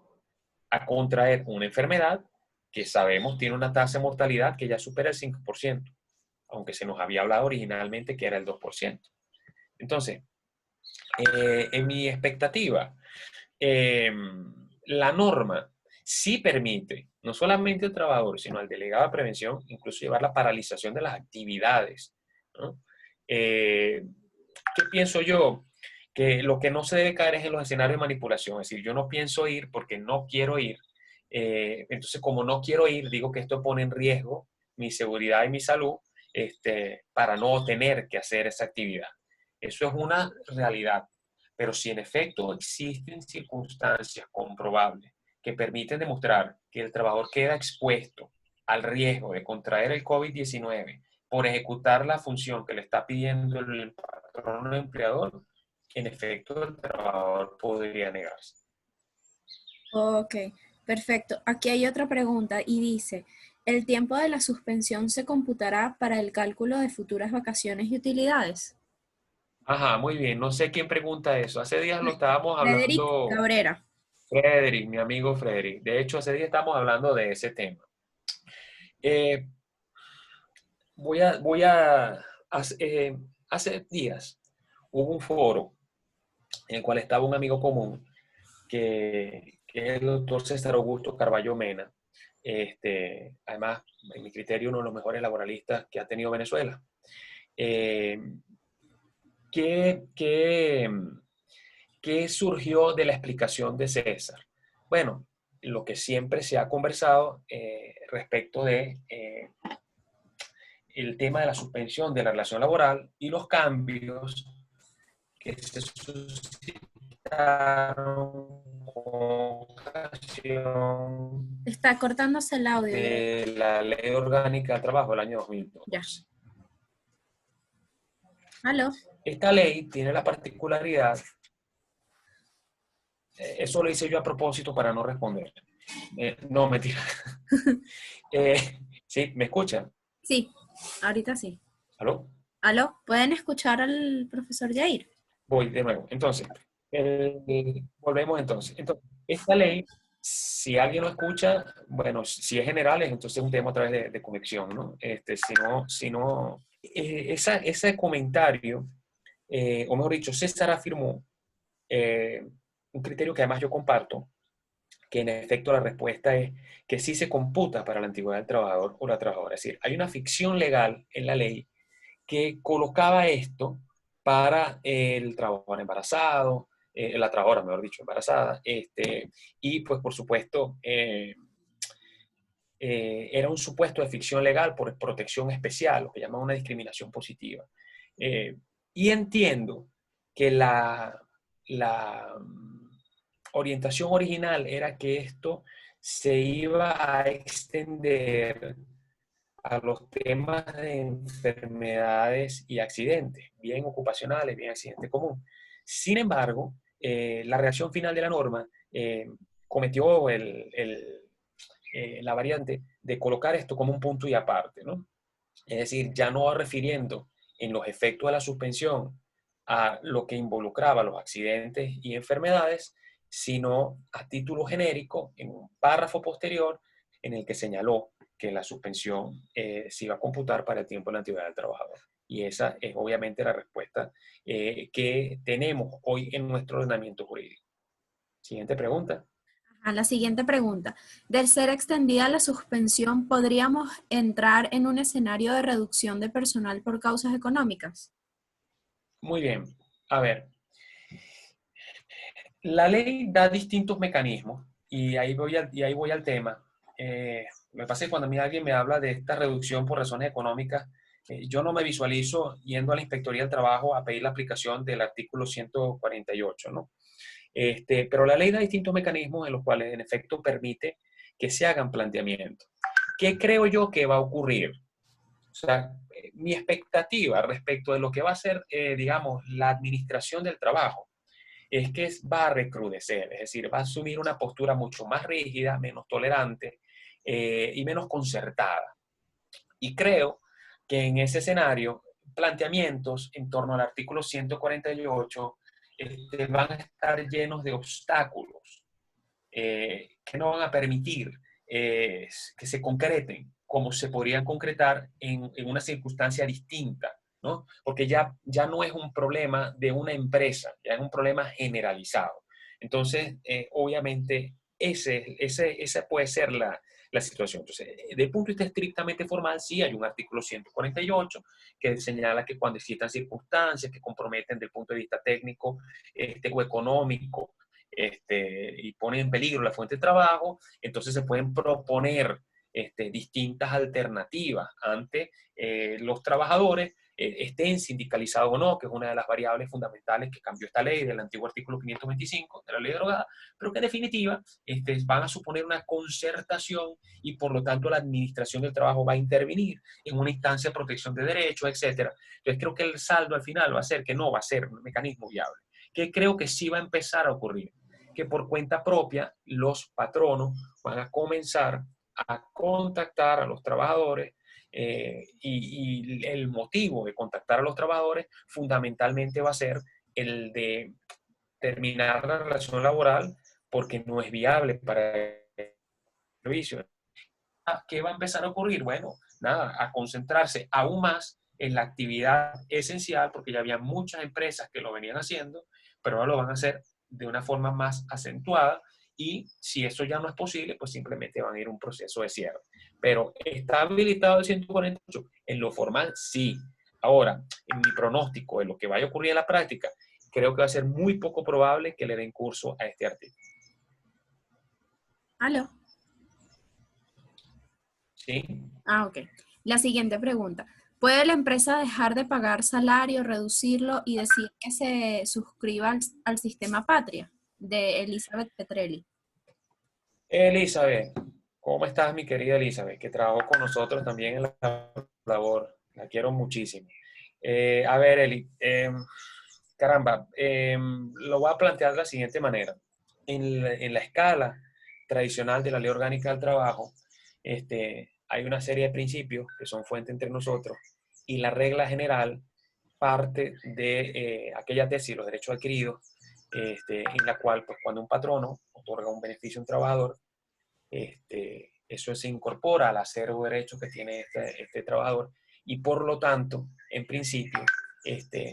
a contraer una enfermedad que sabemos tiene una tasa de mortalidad que ya supera el 5%, aunque se nos había hablado originalmente que era el 2%? Entonces, en mi expectativa, la norma sí permite, no solamente al trabajador, sino al delegado de prevención, incluso llevar la paralización de las actividades, ¿no? ¿Qué pienso yo? Que lo que no se debe caer es en los escenarios de manipulación, es decir, yo no pienso ir porque no quiero ir, entonces como no quiero ir, digo que esto pone en riesgo mi seguridad y mi salud, para no tener que hacer esa actividad. Eso es una realidad. Pero si en efecto existen circunstancias comprobables que permiten demostrar que el trabajador queda expuesto al riesgo de contraer el COVID-19 por ejecutar la función que le está pidiendo el patrón o el empleador, en efecto el trabajador podría negarse. Ok, perfecto. Aquí hay otra pregunta y dice, ¿el tiempo de la suspensión se computará para el cálculo de futuras vacaciones y utilidades? Ajá, muy bien. No sé quién pregunta eso. Hace días lo estábamos Frederick hablando, Cabrera. Frederick, mi amigo Frederick. De hecho, hace días estábamos hablando de ese tema. Eh, hace días hubo un foro en el cual estaba un amigo común que es el doctor César Augusto Carballo Mena. Además, en mi criterio, uno de los mejores laboralistas que ha tenido Venezuela. Eh, ¿qué, qué, ¿Qué surgió de la explicación de César? Bueno, lo que siempre se ha conversado respecto de el tema de la suspensión de la relación laboral y los cambios que se suscitaron con ocasión Está cortándose el audio ya. de la Ley Orgánica del Trabajo del año Ya. 2012. ¿Aló? Esta ley tiene la particularidad, eso lo hice yo a propósito para no responder. No, mentira. Sí, ¿me escuchan? Sí, ahorita sí. ¿Aló? ¿Aló? ¿Pueden escuchar al profesor Jair? Voy de nuevo. Entonces, volvemos entonces. Entonces, esta ley, si alguien lo escucha, bueno, si es general, entonces es un tema a través de conexión, ¿no? Si no, ese comentario, o mejor dicho, César afirmó un criterio que además yo comparto, que en efecto la respuesta es que sí se computa para la antigüedad del trabajador o la trabajadora. Es decir, hay una ficción legal en la ley que colocaba esto para el trabajador embarazado, la trabajadora, mejor dicho, embarazada, y pues por supuesto era un supuesto de ficción legal por protección especial, lo que llaman una discriminación positiva. Y entiendo que la orientación original era que esto se iba a extender a los temas de enfermedades y accidentes, bien ocupacionales, bien accidente común. Sin embargo, la redacción final de la norma cometió la variante de colocar esto como un punto y aparte, ¿no? Es decir, ya no va refiriendo en los efectos de la suspensión a lo que involucraba los accidentes y enfermedades, sino a título genérico en un párrafo posterior en el que señaló que la suspensión se iba a computar para el tiempo de la antigüedad del trabajador. Y esa es obviamente la respuesta que tenemos hoy en nuestro ordenamiento jurídico. Siguiente pregunta. A la siguiente pregunta. De ser extendida la suspensión, ¿podríamos entrar en un escenario de reducción de personal por causas económicas? Muy bien. A ver, la ley da distintos mecanismos y ahí voy al tema. Me pasa que cuando a mí alguien me habla de esta reducción por razones económicas, yo no me visualizo yendo a la Inspectoría del Trabajo a pedir la aplicación del artículo 148, ¿no? Pero la ley da distintos mecanismos en los cuales, en efecto, permite que se hagan planteamientos. ¿Qué creo yo que va a ocurrir? O sea, mi expectativa respecto de lo que va a ser, digamos, la administración del trabajo es que va a recrudecer, es decir, va a asumir una postura mucho más rígida, menos tolerante y menos concertada. Y creo que en ese escenario, planteamientos en torno al artículo 148 van a estar llenos de obstáculos que no van a permitir que se concreten como se podrían concretar en una circunstancia distinta, ¿no? Porque ya no es un problema de una empresa, ya es un problema generalizado. Entonces, obviamente, esa puede ser la situación. Entonces, desde el punto de vista estrictamente formal, sí hay un artículo 148 que señala que cuando existan circunstancias que comprometen desde el punto de vista técnico o económico y ponen en peligro la fuente de trabajo, entonces se pueden proponer distintas alternativas ante los trabajadores estén sindicalizados o no, que es una de las variables fundamentales que cambió esta ley del antiguo artículo 525 de la ley derogada, pero que en definitiva van a suponer una concertación y por lo tanto la administración del trabajo va a intervenir en una instancia de protección de derechos, etcétera. Entonces creo que el saldo al final va a ser que no va a ser un mecanismo viable, que creo que sí va a empezar a ocurrir, que por cuenta propia los patronos van a comenzar a contactar a los trabajadores y el motivo de contactar a los trabajadores fundamentalmente va a ser el de terminar la relación laboral porque no es viable para el servicio. ¿Qué va a empezar a ocurrir? Bueno, nada, a concentrarse aún más en la actividad esencial, porque ya había muchas empresas que lo venían haciendo, pero ahora lo van a hacer de una forma más acentuada y si eso ya no es posible, pues simplemente van a ir a un proceso de cierre. Pero ¿está habilitado el 148? En lo formal, sí. Ahora, en mi pronóstico, en lo que vaya a ocurrir en la práctica, creo que va a ser muy poco probable que le den curso a este artículo. ¿Aló? ¿Sí? Ah, ok. La siguiente pregunta. ¿Puede la empresa dejar de pagar salario, reducirlo y decir que se suscriba al sistema Patria? De Elizabeth Petrelli. Elizabeth, ¿cómo estás, mi querida Elizabeth? Que trabajó con nosotros también en la labor. La quiero muchísimo. A ver, Eli, caramba, lo voy a plantear de la siguiente manera. En la escala tradicional de la Ley Orgánica del Trabajo, hay una serie de principios que son fuente entre nosotros y la regla general parte de aquella tesis, los derechos adquiridos, en la cual, pues, cuando un patrono otorga un beneficio a un trabajador, eso se incorpora al acervo de derechos que tiene este trabajador y por lo tanto, en principio,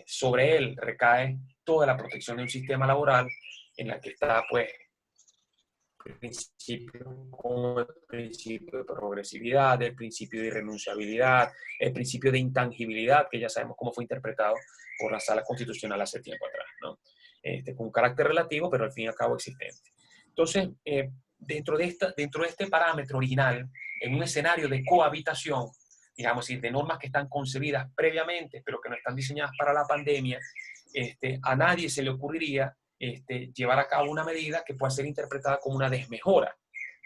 sobre él recae toda la protección de un sistema laboral en la que está, pues, el principio de progresividad, el principio de irrenunciabilidad, el principio de intangibilidad, que ya sabemos cómo fue interpretado por la Sala Constitucional hace tiempo atrás, ¿no? Con un carácter relativo, pero al fin y al cabo existente. Entonces, dentro de este parámetro original, en un escenario de cohabitación, digamos, de normas que están concebidas previamente, pero que no están diseñadas para la pandemia, a nadie se le ocurriría llevar a cabo una medida que pueda ser interpretada como una desmejora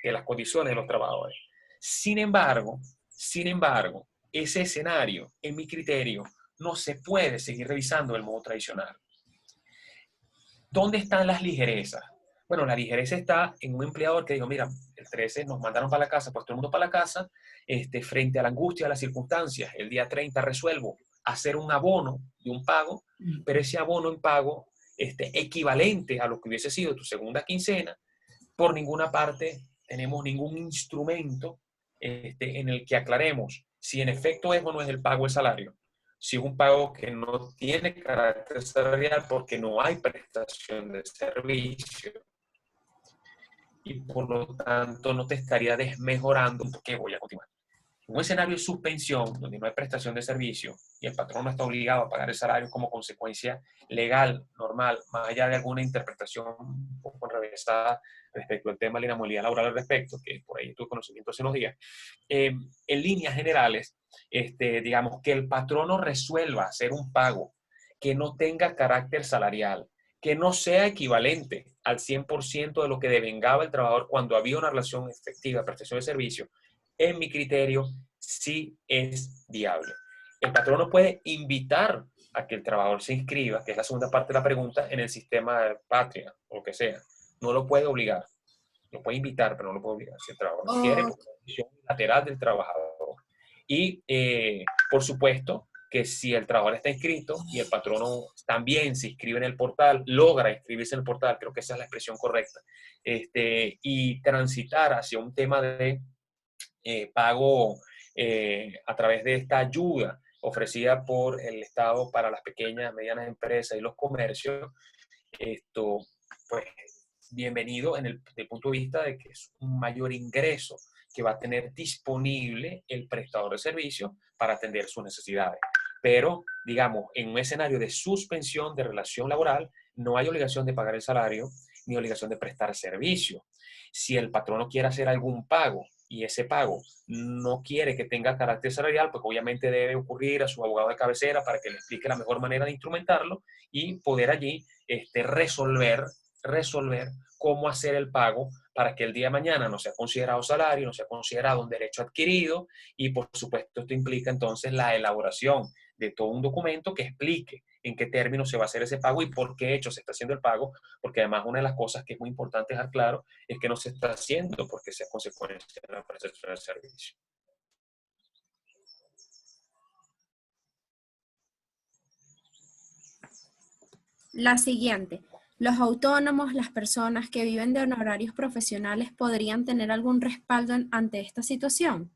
de las condiciones de los trabajadores. Sin embargo, ese escenario, en mi criterio, no se puede seguir revisando del modo tradicional. ¿Dónde están las ligerezas? Bueno, la ligereza está en un empleador que digo, mira, el 13 nos mandaron para la casa, pues todo el mundo para la casa, frente a la angustia de las circunstancias, el día 30 resuelvo hacer un abono de un pago, pero ese abono en pago equivalente a lo que hubiese sido tu segunda quincena, por ninguna parte tenemos ningún instrumento en el que aclaremos si en efecto es o no es el pago del salario, si es un pago que no tiene carácter salarial porque no hay prestación de servicio y por lo tanto no te estaría desmejorando, porque voy a continuar. Un escenario de suspensión, donde no hay prestación de servicio y el patrón no está obligado a pagar el salario como consecuencia legal, normal, más allá de alguna interpretación un poco enrevesada respecto al tema de la inmovilidad laboral al respecto, que por ahí tuve conocimiento hace unos días, en líneas generales, digamos, que el patrono resuelva hacer un pago que no tenga carácter salarial, que no sea equivalente al 100% de lo que devengaba el trabajador cuando había una relación efectiva de prestación de servicio, en mi criterio, sí es viable. El patrono puede invitar a que el trabajador se inscriba, que es la segunda parte de la pregunta, en el sistema de Patria o lo que sea. No lo puede obligar. Lo puede invitar, pero no lo puede obligar. Si el trabajador no quiere, por una decisión lateral del trabajador. Y, por supuesto, que si el trabajador está inscrito y el patrono también se inscribe en el portal, logra inscribirse en el portal, creo que esa es la expresión correcta, y transitar hacia un tema de pago a través de esta ayuda ofrecida por el Estado para las pequeñas, medianas empresas y los comercios, esto, pues, bienvenido desde el punto de vista de que es un mayor ingreso que va a tener disponible el prestador de servicio para atender sus necesidades. Pero, digamos, en un escenario de suspensión de relación laboral, no hay obligación de pagar el salario ni obligación de prestar servicio. Si el patrono quiere hacer algún pago y ese pago no quiere que tenga carácter salarial, pues obviamente debe ocurrir a su abogado de cabecera para que le explique la mejor manera de instrumentarlo y poder allí resolver cómo hacer el pago para que el día de mañana no sea considerado salario, no sea considerado un derecho adquirido, y por supuesto esto implica entonces la elaboración de todo un documento que explique en qué términos se va a hacer ese pago y por qué hecho se está haciendo el pago, porque además una de las cosas que es muy importante dejar claro es que no se está haciendo porque sea consecuencia de la prestación del servicio. La siguiente. ¿Los autónomos, las personas que viven de honorarios profesionales, podrían tener algún respaldo ante esta situación?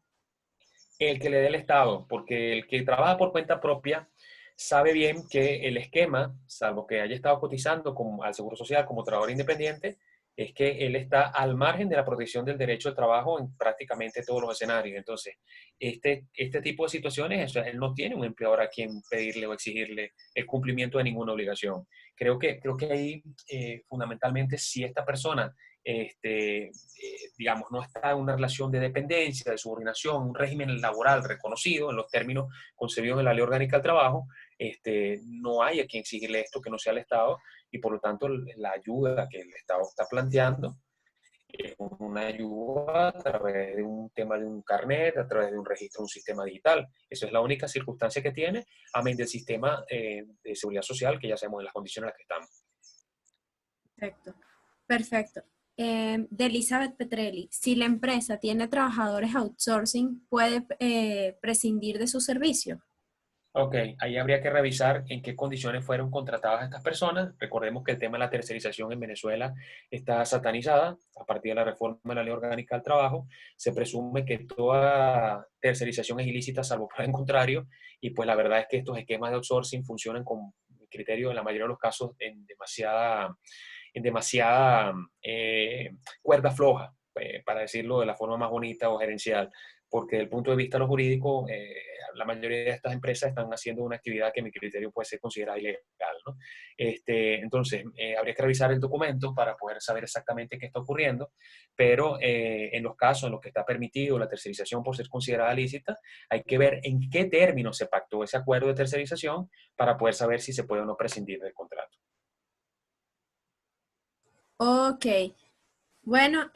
El que le dé el Estado, porque el que trabaja por cuenta propia sabe bien que el esquema, salvo que haya estado cotizando al Seguro Social como trabajador independiente, es que él está al margen de la protección del derecho al trabajo en prácticamente todos los escenarios. Entonces, este tipo de situaciones, o sea, él no tiene un empleador a quien pedirle o exigirle el cumplimiento de ninguna obligación. Creo que ahí, fundamentalmente, si esta persona digamos, no está en una relación de dependencia, de subordinación, un régimen laboral reconocido en los términos concebidos en la Ley Orgánica del Trabajo, no hay a quien exigirle esto que no sea el Estado, y por lo tanto la ayuda que el Estado está planteando es una ayuda a través de un tema de un carnet, a través de un registro, un sistema digital. Eso es la única circunstancia que tiene, amén del sistema de seguridad social, que ya sabemos en las condiciones en las que estamos. Perfecto. Perfecto. De Elizabeth Petrelli, si la empresa tiene trabajadores outsourcing, ¿puede prescindir de su servicio? Ok, ahí habría que revisar en qué condiciones fueron contratadas estas personas. Recordemos que el tema de la tercerización en Venezuela está satanizada a partir de la reforma de la Ley Orgánica del Trabajo. Se presume que toda tercerización es ilícita, salvo por el contrario, y pues la verdad es que estos esquemas de outsourcing funcionan con criterio, en la mayoría de los casos, en demasiada cuerda floja, para decirlo de la forma más bonita o gerencial, porque desde el punto de vista de lo jurídico, la mayoría de estas empresas están haciendo una actividad que en mi criterio puede ser considerada ilegal, ¿no? Entonces, habría que revisar el documento para poder saber exactamente qué está ocurriendo, pero en los casos en los que está permitido la tercerización por ser considerada lícita, hay que ver en qué términos se pactó ese acuerdo de tercerización para poder saber si se puede o no prescindir del contrato. Ok. Bueno,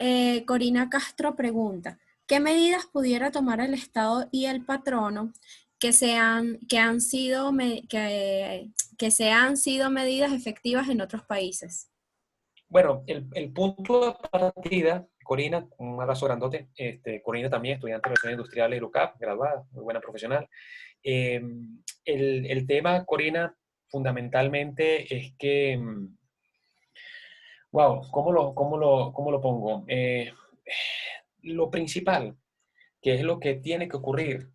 Corina Castro pregunta, ¿qué medidas pudiera tomar el Estado y el patrono que se han sido medidas efectivas en otros países? Bueno, el punto de partida, Corina, un abrazo grandote. Corina también, estudiante de Relaciones Industriales de UCAP, graduada, muy buena profesional. Eh, el tema, Corina, fundamentalmente es que, wow, ¿cómo lo pongo? Lo principal, que es lo que tiene que ocurrir,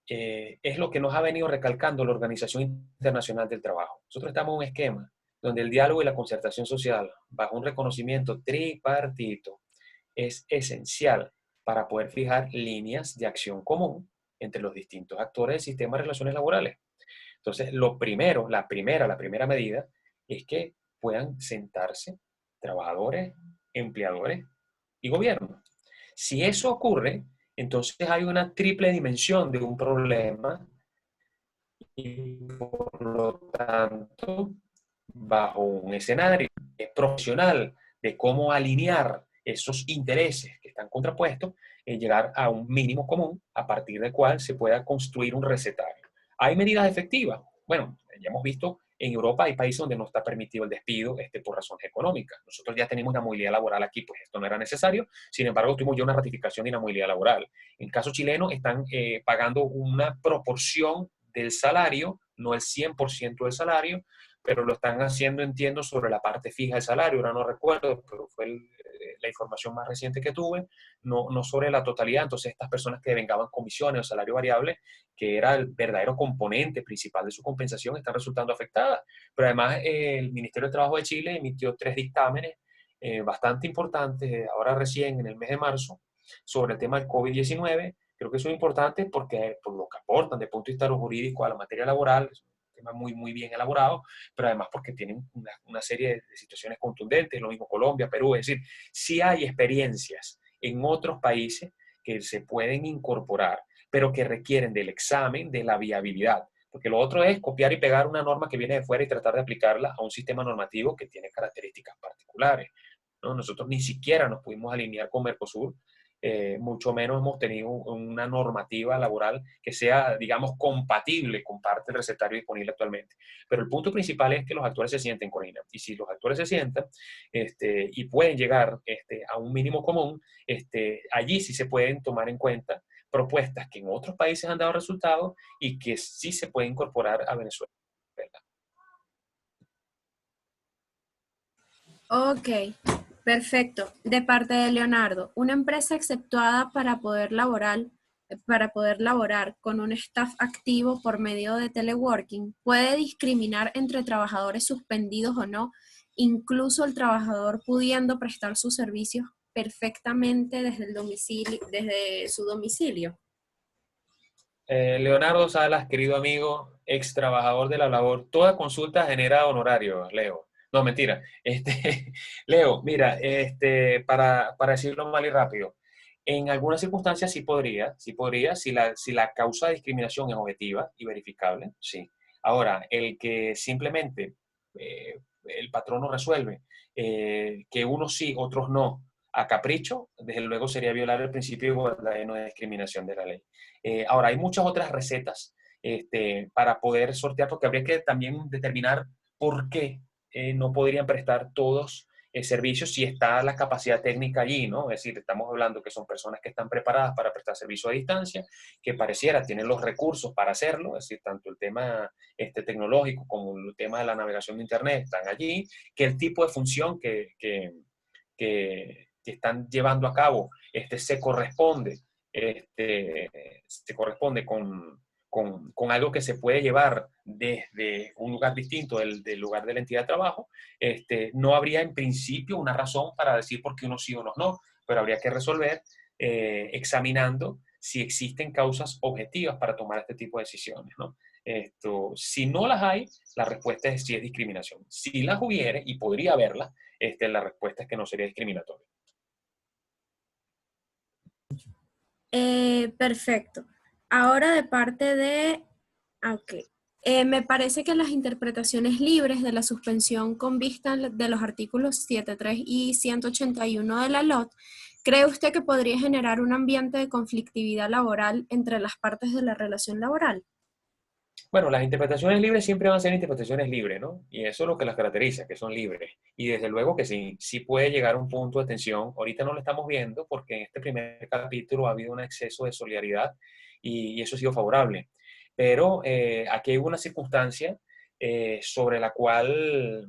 es lo que nos ha venido recalcando la Organización Internacional del Trabajo. Nosotros estamos en un esquema donde el diálogo y la concertación social, bajo un reconocimiento tripartito, es esencial para poder fijar líneas de acción común entre los distintos actores del sistema de relaciones laborales. Entonces, lo primero, la primera medida es que puedan sentarse trabajadores, empleadores y gobierno. Si eso ocurre, entonces hay una triple dimensión de un problema y por lo tanto, bajo un escenario profesional de cómo alinear esos intereses que están contrapuestos, llegar a un mínimo común a partir del cual se pueda construir un recetario. ¿Hay medidas efectivas? Bueno, ya hemos visto en Europa hay países donde no está permitido el despido por razones económicas. Nosotros ya tenemos una movilidad laboral aquí, pues esto no era necesario. Sin embargo, tuvimos ya una ratificación de una movilidad laboral. En el caso chileno están pagando una proporción del salario, no el 100% del salario, pero lo están haciendo, entiendo, sobre la parte fija del salario. Ahora no recuerdo, pero fue la información más reciente que tuve, no sobre la totalidad. Entonces, estas personas que devengaban comisiones o salario variable, que era el verdadero componente principal de su compensación, están resultando afectadas. Pero además, el Ministerio de Trabajo de Chile emitió 3 dictámenes bastante importantes, ahora recién en el mes de marzo, sobre el tema del COVID-19. Creo que son importantes porque por lo que aportan desde el punto de vista de lo jurídico a la materia laboral, es un tema muy, muy bien elaborado, pero además porque tienen una serie de situaciones contundentes, lo mismo Colombia, Perú, es decir, sí hay experiencias en otros países que se pueden incorporar, pero que requieren del examen de la viabilidad. Porque lo otro es copiar y pegar una norma que viene de fuera y tratar de aplicarla a un sistema normativo que tiene características particulares, ¿no? Nosotros ni siquiera nos pudimos alinear con Mercosur, mucho menos hemos tenido una normativa laboral que sea, digamos, compatible con parte del recetario disponible actualmente. Pero el punto principal es que los actores se sienten, Corina, y si los actores se sientan y pueden llegar a un mínimo común, allí sí se pueden tomar en cuenta propuestas que en otros países han dado resultados y que sí se puede incorporar a Venezuela. Ok, perfecto. De parte de Leonardo, una empresa exceptuada para poder laborar con un staff activo por medio de teleworking puede discriminar entre trabajadores suspendidos o no, incluso el trabajador pudiendo prestar sus servicios perfectamente desde el domicilio, desde su domicilio. Leonardo Salas, querido amigo, ex trabajador de la labor, toda consulta genera honorario, Leo. No, mentira. Leo, mira, para decirlo mal y rápido, en algunas circunstancias sí podría, si la causa de discriminación es objetiva y verificable, sí. Ahora, el que simplemente el patrono resuelve que unos sí, otros no, a capricho, desde luego sería violar el principio de igualdad y no de discriminación de la ley. Ahora, hay muchas otras recetas para poder sortear, porque habría que también determinar por qué no podrían prestar todos servicios si está la capacidad técnica allí, ¿no? Es decir, estamos hablando que son personas que están preparadas para prestar servicio a distancia, que pareciera tienen los recursos para hacerlo, es decir, tanto el tema tecnológico como el tema de la navegación de Internet están allí, que el tipo de función que están llevando a cabo se corresponde con algo que se puede llevar desde un lugar distinto del lugar de la entidad de trabajo, no habría en principio una razón para decir por qué unos sí o unos no, pero habría que resolver examinando si existen causas objetivas para tomar este tipo de decisiones, ¿no? Si no las hay, la respuesta es si es discriminación. Si las hubiere, y podría haberlas, la respuesta es que no sería discriminatoria. Perfecto. Ahora de parte de... Ok. Me parece que las interpretaciones libres de la suspensión con vista de los artículos 73 y 181 de la LOT, ¿cree usted que podría generar un ambiente de conflictividad laboral entre las partes de la relación laboral? Bueno, las interpretaciones libres siempre van a ser interpretaciones libres, ¿no? Y eso es lo que las caracteriza, que son libres. Y desde luego que sí, sí puede llegar a un punto de tensión. Ahorita no lo estamos viendo porque en este primer capítulo ha habido un exceso de solidaridad y eso ha sido favorable. Pero aquí hay una circunstancia sobre la cual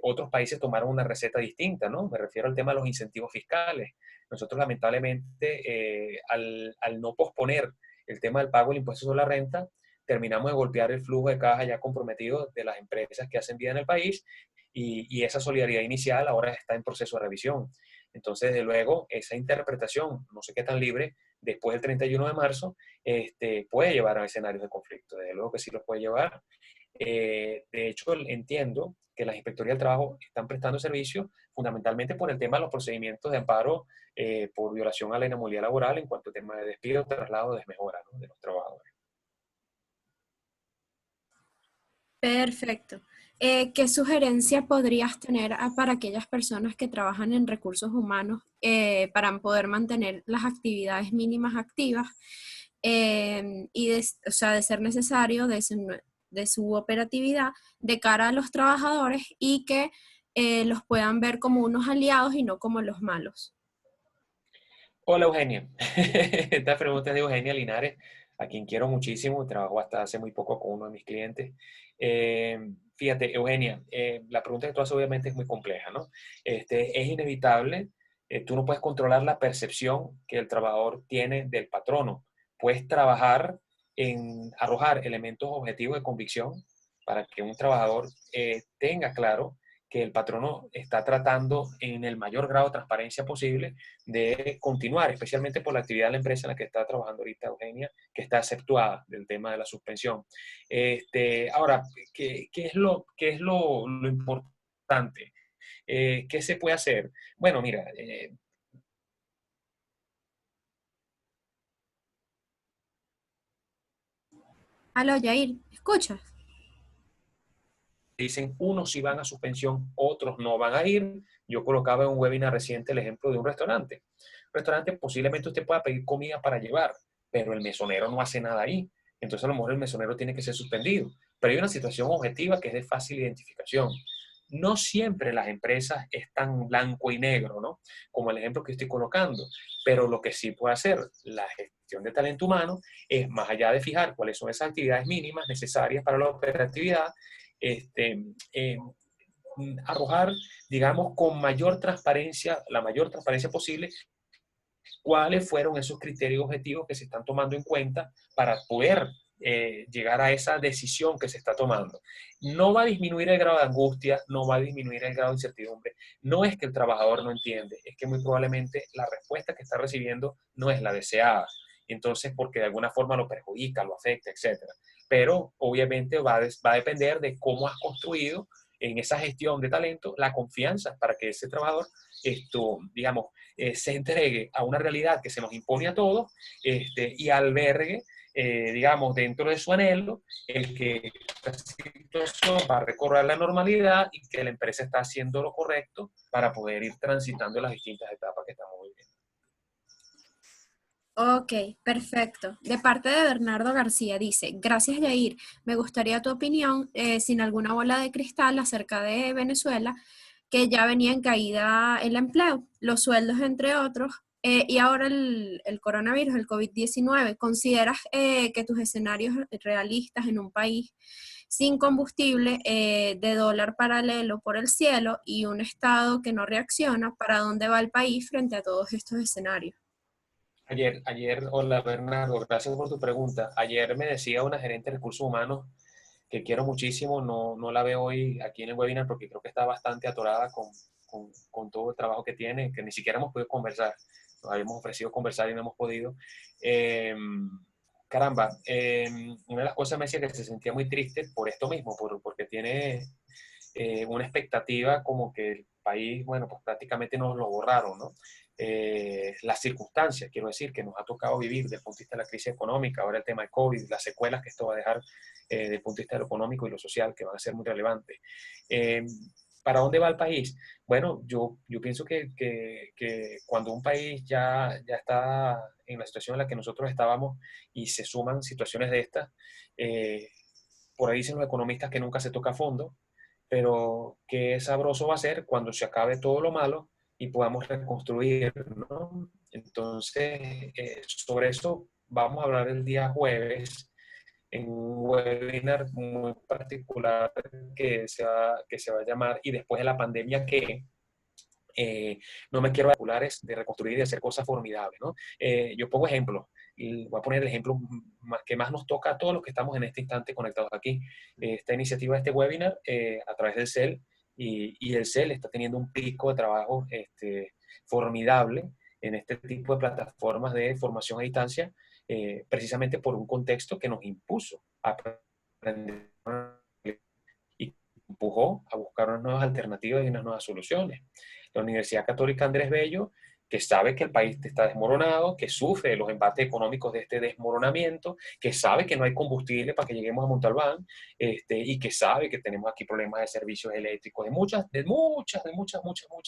otros países tomaron una receta distinta, ¿no? Me refiero al tema de los incentivos fiscales. Nosotros lamentablemente, al no posponer el tema del pago del impuesto sobre la renta, terminamos de golpear el flujo de caja ya comprometido de las empresas que hacen vida en el país y esa solidaridad inicial ahora está en proceso de revisión. Entonces, de luego, esa interpretación, no sé qué tan libre, después del 31 de marzo, puede llevar a escenarios de conflicto. Desde luego que sí los puede llevar. De hecho, entiendo que las inspectorías del trabajo están prestando servicio fundamentalmente por el tema de los procedimientos de amparo por violación a la inmovilidad laboral en cuanto al tema de despido, traslado, desmejora, ¿no?, de los trabajadores. Perfecto. ¿Qué sugerencia podrías tener para aquellas personas que trabajan en recursos humanos para poder mantener las actividades mínimas activas o sea, de ser necesario, de su operatividad de cara a los trabajadores y que los puedan ver como unos aliados y no como los malos? Hola Eugenia. Esta pregunta es de Eugenia Linares, a quien quiero muchísimo. Trabajo hasta hace muy poco con uno de mis clientes. Fíjate, Eugenia, la pregunta que tú haces obviamente es muy compleja, ¿no? Es inevitable, tú no puedes controlar la percepción que el trabajador tiene del patrono. Puedes trabajar en arrojar elementos objetivos de convicción para que un trabajador tenga claro que el patrono está tratando en el mayor grado de transparencia posible de continuar, especialmente por la actividad de la empresa en la que está trabajando ahorita Eugenia, que está exceptuada del tema de la suspensión. Ahora, qué es lo importante? ¿Qué se puede hacer? Bueno, mira, Aló, Yair, ¿escuchas? Dicen unos sí van a suspensión, otros no van a ir. Yo colocaba en un webinar reciente el ejemplo de un restaurante. Un restaurante posiblemente usted pueda pedir comida para llevar, pero el mesonero no hace nada ahí. Entonces a lo mejor el mesonero tiene que ser suspendido. Pero hay una situación objetiva que es de fácil identificación. No siempre las empresas están blanco y negro, ¿no? Como el ejemplo que estoy colocando. Pero lo que sí puede hacer la gestión de talento humano es, más allá de fijar cuáles son esas actividades mínimas necesarias para la operatividad, este, eh, arrojar, digamos, con mayor transparencia, la mayor transparencia posible, cuáles fueron esos criterios objetivos que se están tomando en cuenta para poder llegar a esa decisión que se está tomando. No va a disminuir el grado de angustia, no va a disminuir el grado de incertidumbre. No es que el trabajador no entiende, es que muy probablemente la respuesta que está recibiendo no es la deseada. Entonces, porque de alguna forma lo perjudica, lo afecta, etcétera. Pero obviamente va a depender de cómo has construido en esa gestión de talento la confianza para que ese trabajador, digamos, se entregue a una realidad que se nos impone a todos, y albergue, digamos, dentro de su anhelo, el que esta situación va a recorrer la normalidad y que la empresa está haciendo lo correcto para poder ir transitando las distintas etapas que estamos viviendo. Ok, perfecto. De parte de Bernardo García dice, gracias Yair, me gustaría tu opinión sin alguna bola de cristal acerca de Venezuela, que ya venía en caída el empleo, los sueldos entre otros, y ahora el coronavirus, el COVID-19. ¿Consideras que tus escenarios realistas en un país sin combustible, de dólar paralelo por el cielo y un Estado que no reacciona, para dónde va el país frente a todos estos escenarios? Hola Bernardo, gracias por tu pregunta. Ayer me decía una gerente de recursos humanos que quiero muchísimo, no la veo hoy aquí en el webinar porque creo que está bastante atorada con todo el trabajo que tiene, que ni siquiera hemos podido conversar. Nos habíamos ofrecido conversar y no hemos podido. Eh, Caramba, una de las cosas me decía que se sentía muy triste por esto mismo, porque tiene una expectativa como que el país, bueno, pues prácticamente nos lo borraron, ¿no? Las circunstancias, quiero decir, que nos ha tocado vivir desde el punto de vista de la crisis económica, ahora el tema de COVID, las secuelas que esto va a dejar desde el punto de vista de lo económico y lo social, que van a ser muy relevantes. Eh, ¿Para dónde va el país? Bueno, yo pienso que cuando un país ya está en la situación en la que nosotros estábamos y se suman situaciones de estas, eh, por ahí dicen los economistas que nunca se toca a fondo, pero qué sabroso va a ser cuando se acabe todo lo malo y podamos reconstruir, ¿no? Entonces, sobre eso vamos a hablar el día jueves en un webinar muy particular que se va a llamar "Y después de la pandemia, ¿qué?". No me quiero populares de reconstruir y de hacer cosas formidables, ¿no? Yo pongo ejemplos, y voy a poner el ejemplo que más nos toca a todos los que estamos en este instante conectados aquí. Esta iniciativa, este webinar, a través del CEL, y el CEL está teniendo un pico de trabajo formidable en este tipo de plataformas de formación a distancia, precisamente por un contexto que nos impuso a aprender y empujó a buscar unas nuevas alternativas y unas nuevas soluciones. La Universidad Católica Andrés Bello, que sabe que el país está desmoronado, que sufre de los embates económicos de este desmoronamiento, que sabe que no hay combustible para que lleguemos a Montalbán, y que sabe que tenemos aquí problemas de servicios eléctricos, muchas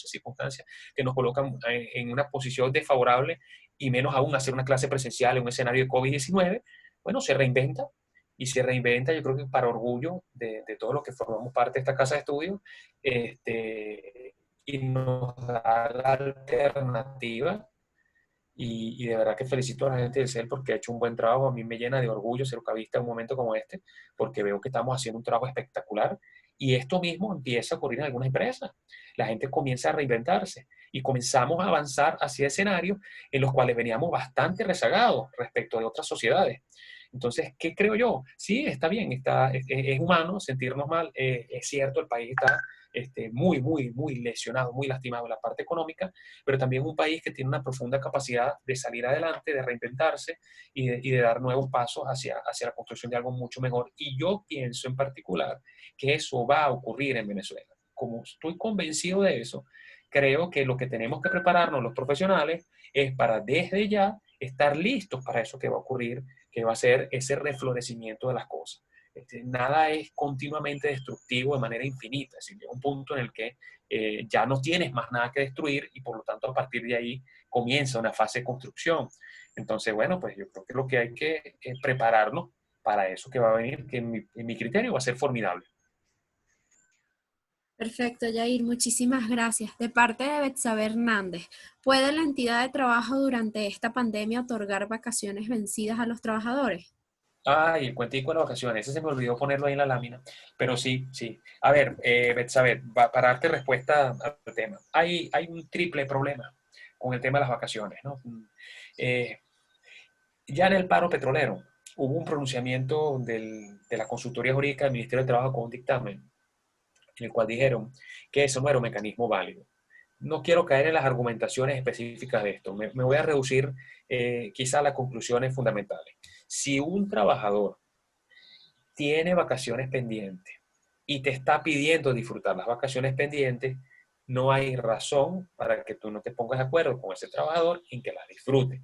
circunstancias que nos colocan en una posición desfavorable, y menos aún hacer una clase presencial en un escenario de COVID-19. Bueno, se reinventa, y se reinventa, yo creo que para orgullo de todos los que formamos parte de esta casa de estudio, y nos da la alternativa. Y de verdad que felicito a la gente del CEL porque ha hecho un buen trabajo. A mí me llena de orgullo ser cabista en un momento como este, porque veo que estamos haciendo un trabajo espectacular. Y esto mismo empieza a ocurrir en algunas empresas. La gente comienza a reinventarse y comenzamos a avanzar hacia escenarios en los cuales veníamos bastante rezagados respecto de otras sociedades. Entonces, ¿qué creo yo? Sí, está bien, es humano sentirnos mal. Es cierto, el país está muy lesionado, muy lastimado en la parte económica, pero también un país que tiene una profunda capacidad de salir adelante, de reinventarse y de dar nuevos pasos hacia la construcción de algo mucho mejor. Y yo pienso en particular que eso va a ocurrir en Venezuela. Como estoy convencido de eso, creo que lo que tenemos que prepararnos los profesionales es para desde ya estar listos para eso que va a ocurrir que va a ser ese reflorecimiento de las cosas. Nada es continuamente destructivo de manera infinita, es decir, llega un punto en el que ya no tienes más nada que destruir y por lo tanto a partir de ahí comienza una fase de construcción. Entonces, bueno, pues yo creo que lo que hay que es prepararnos para eso que va a venir, que en mi criterio va a ser formidable. Perfecto, Yair, muchísimas gracias. De parte de Betsabe Hernández, ¿puede la entidad de trabajo durante esta pandemia otorgar vacaciones vencidas a los trabajadores? Ay, el cuentico de las vacaciones, ese se me olvidó ponerlo ahí en la lámina, pero sí, sí. A ver, Betsabe, para darte respuesta al tema, hay un triple problema con el tema de las vacaciones, ¿no? Eh, ya en el paro petrolero hubo un pronunciamiento de la consultoría jurídica del Ministerio de Trabajo con un dictamen en el cual dijeron que eso no era un mecanismo válido. No quiero caer en las argumentaciones específicas de esto, me voy a reducir quizá a las conclusiones fundamentales. Si un trabajador tiene vacaciones pendientes y te está pidiendo disfrutar las vacaciones pendientes, no hay razón para que tú no te pongas de acuerdo con ese trabajador en que las disfrute.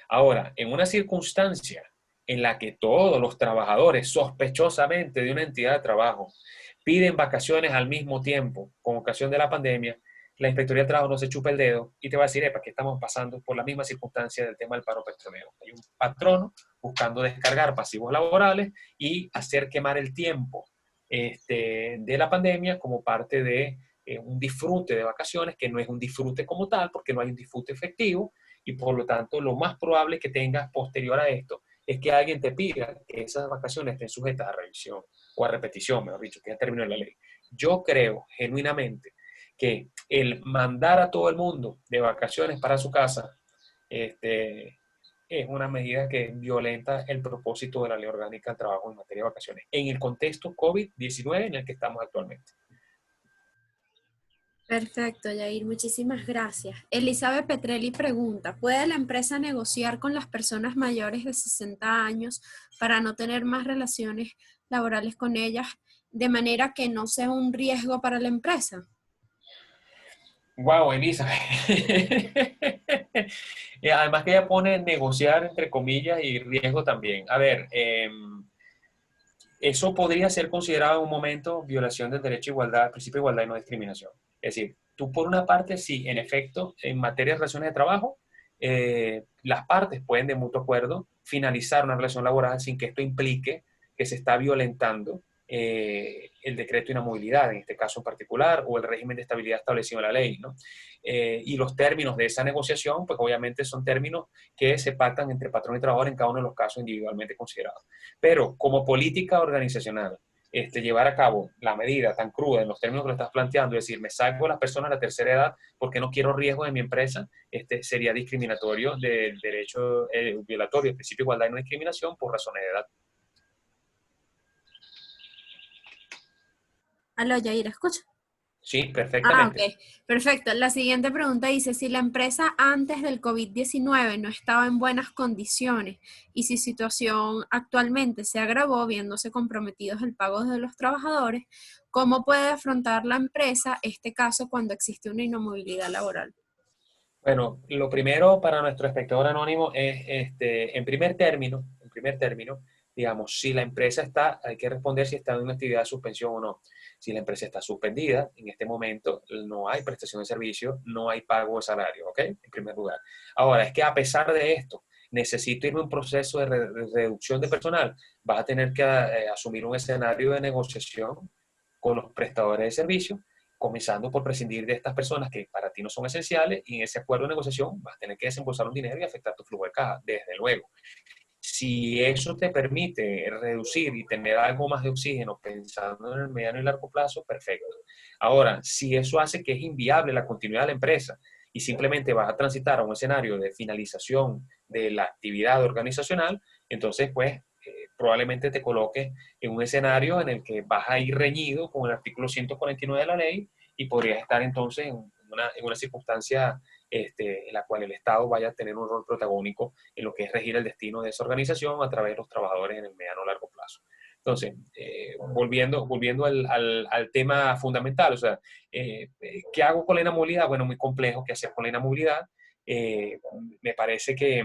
Ahora, en una circunstancia en la que todos los trabajadores sospechosamente de una entidad de trabajo piden vacaciones al mismo tiempo con ocasión de la pandemia, la Inspectoría de Trabajo no se chupa el dedo y te va a decir, epa, que estamos pasando por la misma circunstancia del tema del paro petrolero. Hay un patrono buscando descargar pasivos laborales y hacer quemar el tiempo de la pandemia como parte de un disfrute de vacaciones, que no es un disfrute como tal, porque no hay un disfrute efectivo, y por lo tanto lo más probable que tengas posterior a esto es que alguien te pida que esas vacaciones estén sujetas a revisión o a repetición, mejor dicho, que ya terminó la ley. Yo creo genuinamente que el mandar a todo el mundo de vacaciones para su casa es una medida que violenta el propósito de la Ley Orgánica del Trabajo en materia de vacaciones, en el contexto COVID-19 en el que estamos actualmente. Perfecto, Yair, muchísimas gracias. Elizabeth Petrelli pregunta, ¿puede la empresa negociar con las personas mayores de 60 años para no tener más relaciones laborales con ellas de manera que no sea un riesgo para la empresa? Wow, Elisa. Y además que ella pone negociar entre comillas y riesgo también. A ver, eso podría ser considerado en un momento violación del derecho a igualdad, principio de igualdad y no discriminación. Es decir, tú por una parte, sí, en efecto, en materia de relaciones de trabajo, las partes pueden de mutuo acuerdo finalizar una relación laboral sin que esto implique que se está violentando el decreto de inamovilidad, en este caso en particular, o el régimen de estabilidad establecido en la ley, ¿no? Y los términos de esa negociación, pues obviamente son términos que se pactan entre patrón y trabajador en cada uno de los casos individualmente considerados. Pero como política organizacional, llevar a cabo la medida tan cruda en los términos que lo estás planteando, es decir, me saco a las personas de la tercera edad porque no quiero riesgo de mi empresa, sería discriminatorio del derecho violatorio del principio de igualdad y no discriminación por razones de edad. Aló, Yair, ¿escucha? Sí, Ah, perfectamente. ok, perfecto. La siguiente pregunta dice, si la empresa antes del COVID-19 no estaba en buenas condiciones y si situación actualmente se agravó viéndose comprometidos el pago de los trabajadores, ¿cómo puede afrontar la empresa este caso cuando existe una inamovilidad laboral? Bueno, lo primero para nuestro espectador anónimo es, en primer término, digamos, si la empresa está, hay que responder si está en una actividad de suspensión o no. Si la empresa está suspendida, en este momento no hay prestación de servicio, no hay pago de salario, ¿ok? En primer lugar. Ahora, es que a pesar de esto, necesito irme a un proceso de reducción de personal, vas a tener que asumir un escenario de negociación con los prestadores de servicio, comenzando por prescindir de estas personas que para ti no son esenciales, y en ese acuerdo de negociación vas a tener que desembolsar un dinero y afectar tu flujo de caja, desde luego. Si eso te permite reducir y tener algo más de oxígeno pensando en el mediano y largo plazo, perfecto. Ahora, si eso hace que es inviable la continuidad de la empresa y simplemente vas a transitar a un escenario de finalización de la actividad organizacional, entonces pues probablemente te coloques en un escenario en el que vas a ir reñido con el artículo 149 de la ley y podrías estar entonces en una circunstancia en la cual el Estado vaya a tener un rol protagónico en lo que es regir el destino de esa organización a través de los trabajadores en el mediano o largo plazo. Entonces, volviendo al tema fundamental, o sea, ¿qué hago con la inamovilidad? Bueno, muy complejo qué hacer con la inamovilidad. Me parece que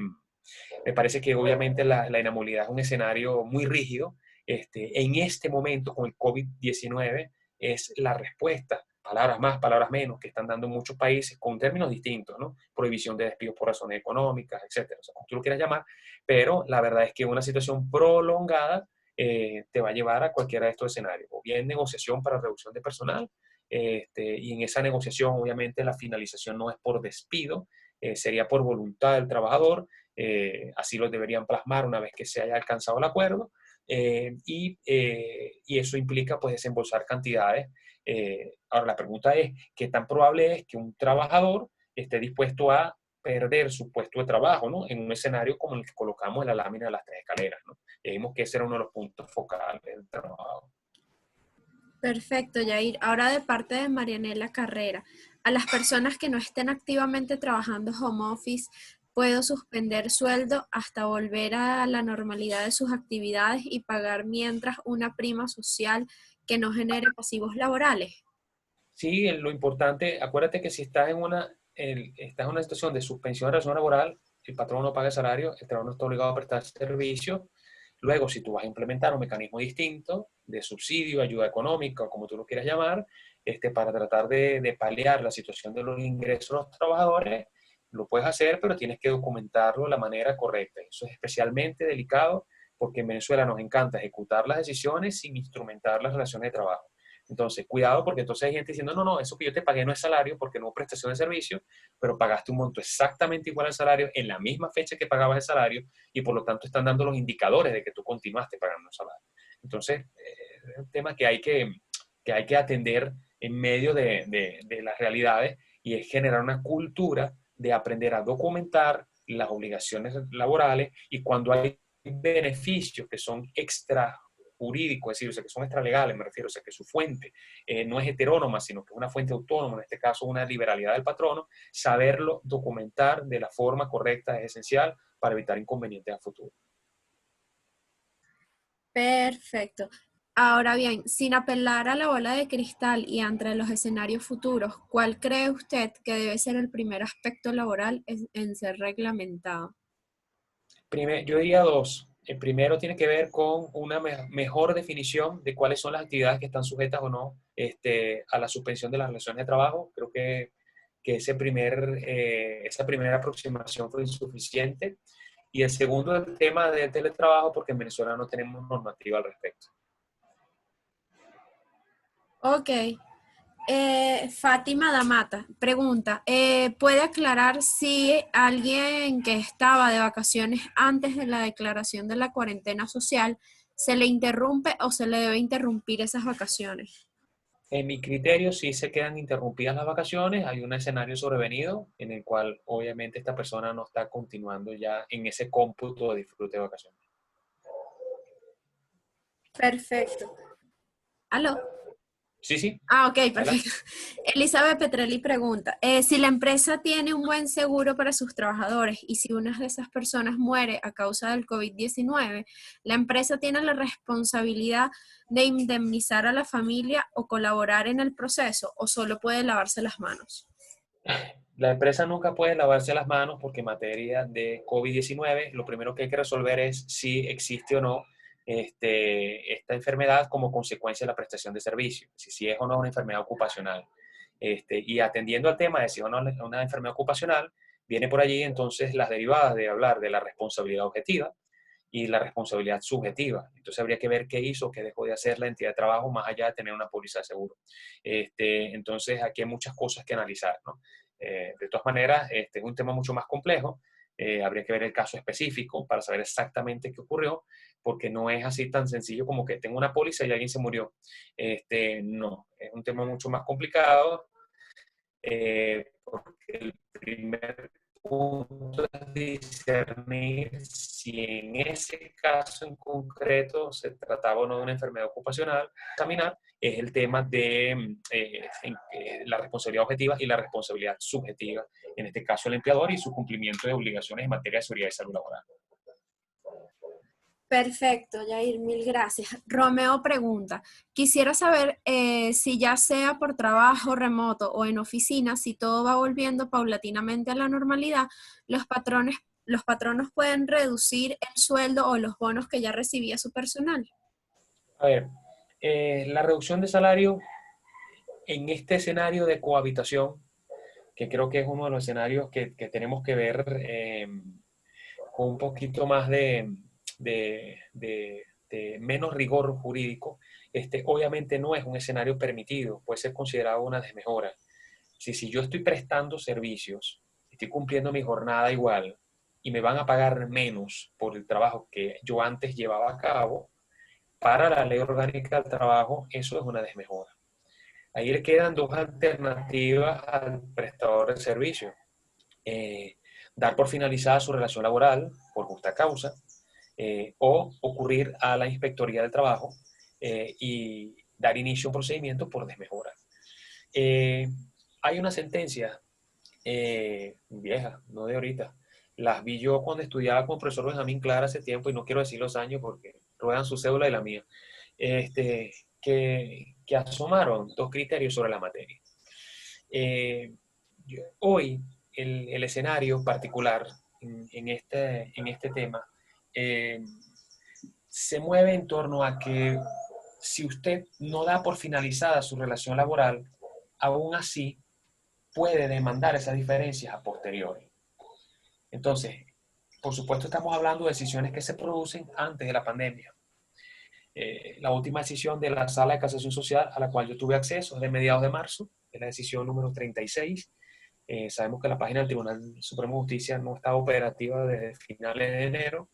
Me parece que obviamente la inamovilidad es un escenario muy rígido. En este momento, con el COVID-19, es la respuesta, palabras más, palabras menos, que están dando muchos países con términos distintos, ¿no? Prohibición de despidos por razones económicas, etcétera, o sea, como tú lo quieras llamar, pero la verdad es que una situación prolongada te va a llevar a cualquiera de estos escenarios, o bien negociación para reducción de personal, y en esa negociación, obviamente, la finalización no es por despido, sería por voluntad del trabajador, así lo deberían plasmar una vez que se haya alcanzado el acuerdo, y eso implica pues desembolsar cantidades. Ahora la pregunta es, ¿qué tan probable es que un trabajador esté dispuesto a perder su puesto de trabajo, ¿no? En un escenario como el que colocamos en la lámina de las tres escaleras, ¿no? Y vimos que ese era uno de los puntos focales del trabajo. Perfecto, Yair. Ahora de parte de Marianela Carrera, a las personas que no estén activamente trabajando home office, ¿puedo suspender sueldo hasta volver a la normalidad de sus actividades y pagar mientras una prima social que no genere pasivos laborales? Sí, lo importante, acuérdate que si estás estás en una situación de suspensión de relación laboral, el patrón no paga el salario, el trabajador no está obligado a prestar servicio. Luego, si tú vas a implementar un mecanismo distinto de subsidio, ayuda económica, o como tú lo quieras llamar, para tratar de paliar la situación de los ingresos de los trabajadores, lo puedes hacer, pero tienes que documentarlo de la manera correcta. Eso es especialmente delicado porque en Venezuela nos encanta ejecutar las decisiones sin instrumentar las relaciones de trabajo. Entonces, cuidado porque entonces hay gente diciendo, no, no, eso que yo te pagué no es salario porque no es prestación de servicio, pero pagaste un monto exactamente igual al salario en la misma fecha que pagabas el salario y por lo tanto están dando los indicadores de que tú continuaste pagando un salario. Entonces, es un tema que hay que atender en medio de las realidades y es generar una cultura de aprender a documentar las obligaciones laborales y cuando hay beneficios que son extra jurídico, es decir, o sea, que son extralegales, me refiero, o sea, que su fuente no es heterónoma, sino que es una fuente autónoma, en este caso una liberalidad del patrono, saberlo documentar de la forma correcta es esencial para evitar inconvenientes a futuro. Perfecto. Ahora bien, sin apelar a la bola de cristal y entre los escenarios futuros, ¿cuál cree usted que debe ser el primer aspecto laboral en ser reglamentado? Yo diría dos. El primero tiene que ver con una mejor definición de cuáles son las actividades que están sujetas o no a la suspensión de las relaciones de trabajo. Creo que esa primera aproximación fue insuficiente. Y el segundo, el tema del teletrabajo, porque en Venezuela no tenemos normativa al respecto. Ok. Fátima Damata pregunta, ¿puede aclarar si alguien que estaba de vacaciones antes de la declaración de la cuarentena social se le interrumpe o se le debe interrumpir esas vacaciones? En mi criterio, sí se quedan interrumpidas las vacaciones. Hay un escenario sobrevenido en el cual obviamente esta persona no está continuando ya en ese cómputo de disfrute de vacaciones. Perfecto. ¿Aló? Sí, sí, Ah, ok, adelante. perfecto. Elizabeth Petrelli pregunta, si la empresa tiene un buen seguro para sus trabajadores y si una de esas personas muere a causa del COVID-19, ¿la empresa tiene la responsabilidad de indemnizar a la familia o colaborar en el proceso o solo puede lavarse las manos? La empresa nunca puede lavarse las manos porque en materia de COVID-19 lo primero que hay que resolver es si existe o no esta enfermedad como consecuencia de la prestación de servicios, si es o no una enfermedad ocupacional. Y atendiendo al tema de si es o no una enfermedad ocupacional, viene por allí entonces las derivadas de hablar de la responsabilidad objetiva y la responsabilidad subjetiva. Entonces habría que ver qué hizo, qué dejó de hacer la entidad de trabajo más allá de tener una póliza de seguro. Entonces aquí hay muchas cosas que analizar, ¿no? De todas maneras, este es un tema mucho más complejo. Habría que ver el caso específico para saber exactamente qué ocurrió, porque no es así tan sencillo como que tengo una póliza y alguien se murió. No, es un tema mucho más complicado, porque el primer punto es discernir si en ese caso en concreto se trataba o no de una enfermedad ocupacional. Examinar es el tema de la responsabilidad objetiva y la responsabilidad subjetiva, en este caso el empleador y su cumplimiento de obligaciones en materia de seguridad y salud laboral. Perfecto, Yair, mil gracias. Romeo pregunta, quisiera saber si ya sea por trabajo remoto o en oficina, si todo va volviendo paulatinamente a la normalidad, los patrones los patronos pueden reducir el sueldo o los bonos que ya recibía su personal. A ver, la reducción de salario en este escenario de cohabitación, que creo que es uno de los escenarios que tenemos que ver con un poquito más de menos rigor jurídico, obviamente no es un escenario permitido, puede ser considerado una desmejora. Si yo estoy prestando servicios, estoy cumpliendo mi jornada igual y me van a pagar menos por el trabajo que yo antes llevaba a cabo, para la ley orgánica del trabajo, eso es una desmejora. Ahí le quedan dos alternativas al prestador de servicio. Dar por finalizada su relación laboral por justa causa, o ocurrir a la Inspectoría del Trabajo y dar inicio a un procedimiento por desmejora. Hay una sentencia vieja, no de ahorita. Las vi yo cuando estudiaba con el profesor Benjamín Clara hace tiempo, y no quiero decir los años porque ruedan su cédula y la mía, que asomaron dos criterios sobre la materia. Hoy, el escenario particular en este tema se mueve en torno a que si usted no da por finalizada su relación laboral, aún así puede demandar esas diferencias a posteriori. Entonces, por supuesto, estamos hablando de decisiones que se producen antes de la pandemia. La última decisión de la Sala de Casación Social a la cual yo tuve acceso es de mediados de marzo, es la decisión número 36. Sabemos que la página del Tribunal Supremo de Justicia no está operativa desde finales de enero.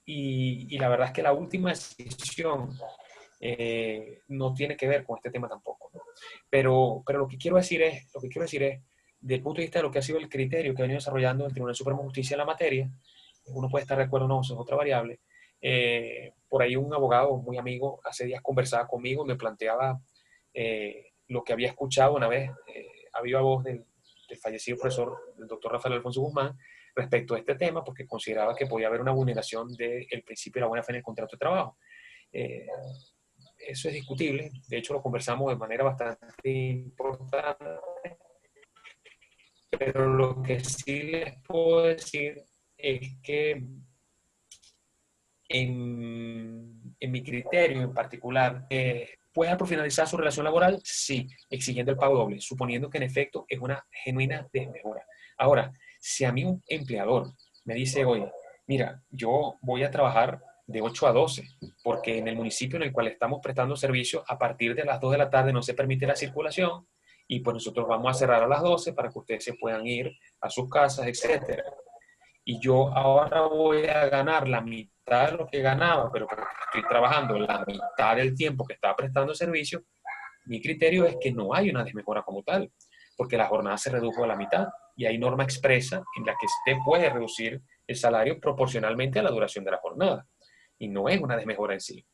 Y la verdad es que la última decisión no tiene que ver con este tema tampoco, ¿no? Pero lo que quiero decir es, desde el punto de vista de lo que ha sido el criterio que ha venido desarrollando el Tribunal Supremo de Justicia en la materia, uno puede estar de acuerdo o no, eso es otra variable. Por ahí un abogado muy amigo hace días conversaba conmigo y me planteaba lo que había escuchado una vez a viva voz del fallecido profesor, el doctor Rafael Alfonso Guzmán, respecto a este tema, porque consideraba que podía haber una vulneración del principio de la buena fe en el contrato de trabajo. Eso es discutible, de hecho lo conversamos de manera bastante importante, pero lo que sí les puedo decir es que en mi criterio en particular, ¿puede dar por finalizar su relación laboral? Sí, exigiendo el pago doble, suponiendo que en efecto es una genuina desmejora. Ahora, si a mí un empleador me dice, oye, mira, yo voy a trabajar de 8 a 12, porque en el municipio en el cual estamos prestando servicio, a partir de las 2 de la tarde no se permite la circulación, y pues nosotros vamos a cerrar a las 12 para que ustedes se puedan ir a sus casas, etcétera. Y yo ahora voy a ganar la mitad de lo que ganaba, pero porque estoy trabajando la mitad del tiempo que estaba prestando servicio, mi criterio es que no hay una desmejora como tal, porque la jornada se redujo a la mitad y hay norma expresa en la que usted puede reducir el salario proporcionalmente a la duración de la jornada, y no es una desmejora en sí.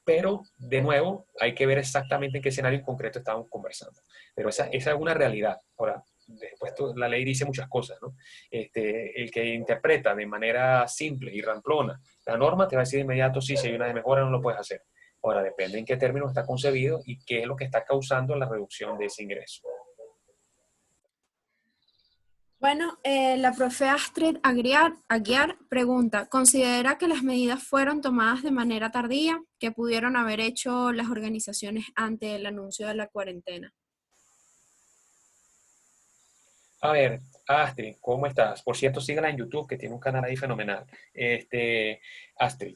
Pero, de nuevo, hay que ver exactamente en qué escenario en concreto estamos conversando. Pero esa es una realidad. Ahora, después la ley dice muchas cosas, ¿no? El que interpreta de manera simple y ramplona la norma te va a decir de inmediato, sí, si hay una desmejora no lo puedes hacer. Ahora, depende en qué términos está concebido y qué es lo que está causando la reducción de ese ingreso. Bueno, la profe Astrid Aguiar pregunta, ¿considera que las medidas fueron tomadas de manera tardía, que pudieron haber hecho las organizaciones ante el anuncio de la cuarentena? A ver, Astrid, ¿cómo estás? Por cierto, síguela en YouTube, que tiene un canal ahí fenomenal. Astrid,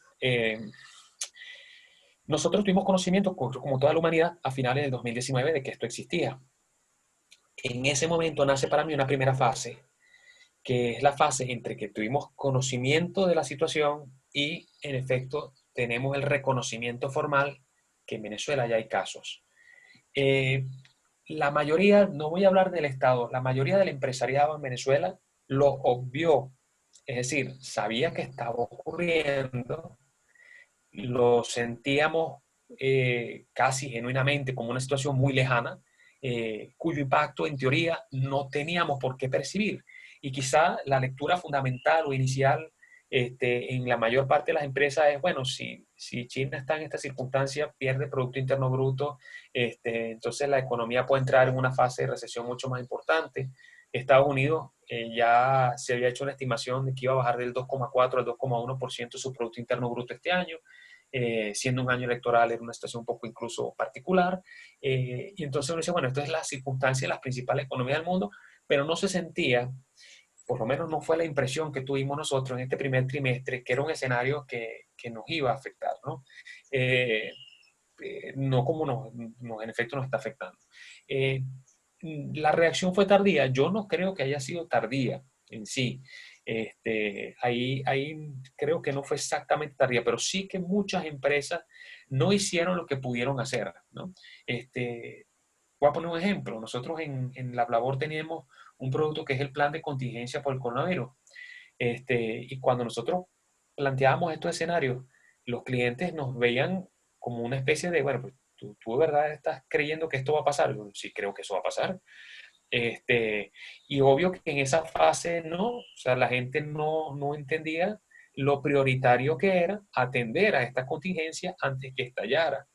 nosotros tuvimos conocimiento, como toda la humanidad, a finales del 2019 de que esto existía. En ese momento nace para mí una primera fase, que es la fase entre que tuvimos conocimiento de la situación y, en efecto, tenemos el reconocimiento formal que en Venezuela ya hay casos. La mayoría, no voy a hablar del Estado, la mayoría del empresariado en Venezuela lo obvió, es decir, sabía que estaba ocurriendo, lo sentíamos casi genuinamente como una situación muy lejana, cuyo impacto en teoría no teníamos por qué percibir. Y quizá la lectura fundamental o inicial en la mayor parte de las empresas es, bueno, si China está en esta circunstancia, pierde Producto Interno Bruto, entonces la economía puede entrar en una fase de recesión mucho más importante. Estados Unidos ya se había hecho una estimación de que iba a bajar del 2,4 al 2,1% su Producto Interno Bruto este año, siendo un año electoral era una situación un poco incluso particular. Y entonces uno dice, bueno, esto es la circunstancia de las principales economías del mundo, pero no se sentía, por lo menos no fue la impresión que tuvimos nosotros en este primer trimestre, que era un escenario que nos iba a afectar, ¿no? Eh, no como en efecto nos está afectando. Eh, la reacción fue tardía. Yo no creo que haya sido tardía en sí. Ahí creo que no fue exactamente tardía, pero sí que muchas empresas no hicieron lo que pudieron hacer, ¿no? Voy a poner un ejemplo. Nosotros en la Labor teníamos un producto que es el plan de contingencia por el coronavirus. Y cuando nosotros planteábamos estos escenarios, los clientes nos veían como una especie de, bueno, pues tú de verdad estás creyendo que esto va a pasar. Yo, sí, creo que eso va a pasar. Y obvio que en esa fase no, o sea, la gente no entendía lo prioritario que era atender a esta contingencia antes que estallara.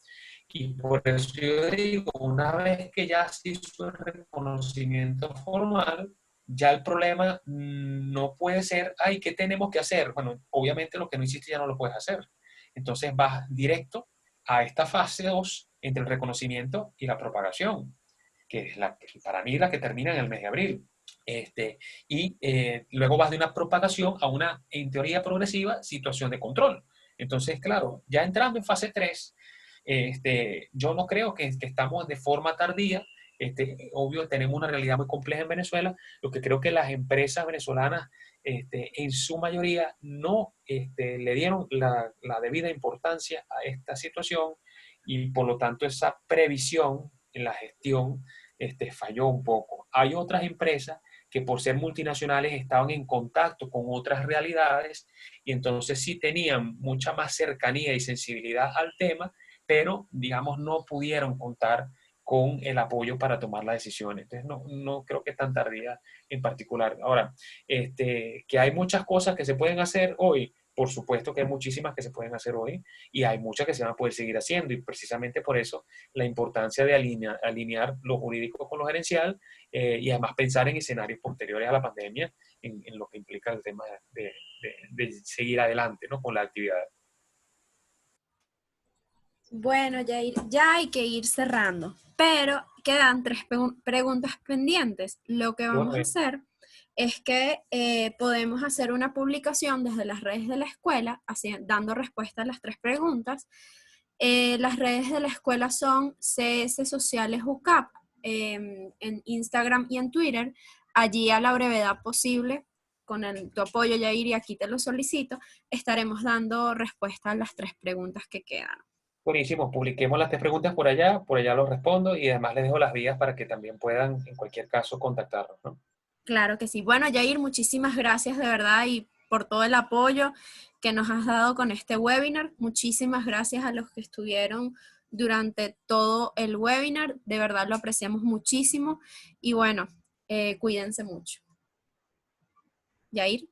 Y por eso yo digo, una vez que ya se hizo el reconocimiento formal, ya el problema no puede ser, ay, ¿qué tenemos que hacer? Bueno, obviamente lo que no hiciste ya no lo puedes hacer. Entonces vas directo a esta fase 2 entre el reconocimiento y la propagación, que es para mí la que termina en el mes de abril. Luego vas de una propagación a una, en teoría progresiva, situación de control. Entonces, claro, ya entrando en fase 3, yo no creo que estamos de forma tardía. Obvio, tenemos una realidad muy compleja en Venezuela. Lo que creo que las empresas venezolanas, en su mayoría, no le dieron la debida importancia a esta situación y por lo tanto esa previsión en la gestión falló un poco. Hay otras empresas que por ser multinacionales estaban en contacto con otras realidades y entonces sí tenían mucha más cercanía y sensibilidad al tema, pero digamos no pudieron contar con el apoyo para tomar las decisiones. Entonces no creo que tan tardía en particular. Ahora, que hay muchas cosas que se pueden hacer hoy, por supuesto que hay muchísimas que se pueden hacer hoy y hay muchas que se van a poder seguir haciendo y precisamente por eso la importancia de alinear lo jurídico con lo gerencial y además pensar en escenarios posteriores a la pandemia en lo que implica el tema de seguir adelante, ¿no? Con la actividad. Bueno, Jair, ya hay que ir cerrando, pero quedan tres preguntas pendientes. Lo que vamos a Correcto. hacer es que podemos hacer una publicación desde las redes de la escuela, dando respuesta a las tres preguntas. Las redes de la escuela son CS Sociales UCAP, en Instagram y en Twitter. Allí a la brevedad posible, con tu apoyo, Jair, y aquí te lo solicito, estaremos dando respuesta a las tres preguntas que quedan. Buenísimo, publiquemos las tres preguntas por allá los respondo y además les dejo las vías para que también puedan en cualquier caso contactarnos, ¿no? Claro que sí. Bueno, Jair, muchísimas gracias de verdad y por todo el apoyo que nos has dado con este webinar. Muchísimas gracias a los que estuvieron durante todo el webinar. De verdad lo apreciamos muchísimo. Y bueno, cuídense mucho. Jair.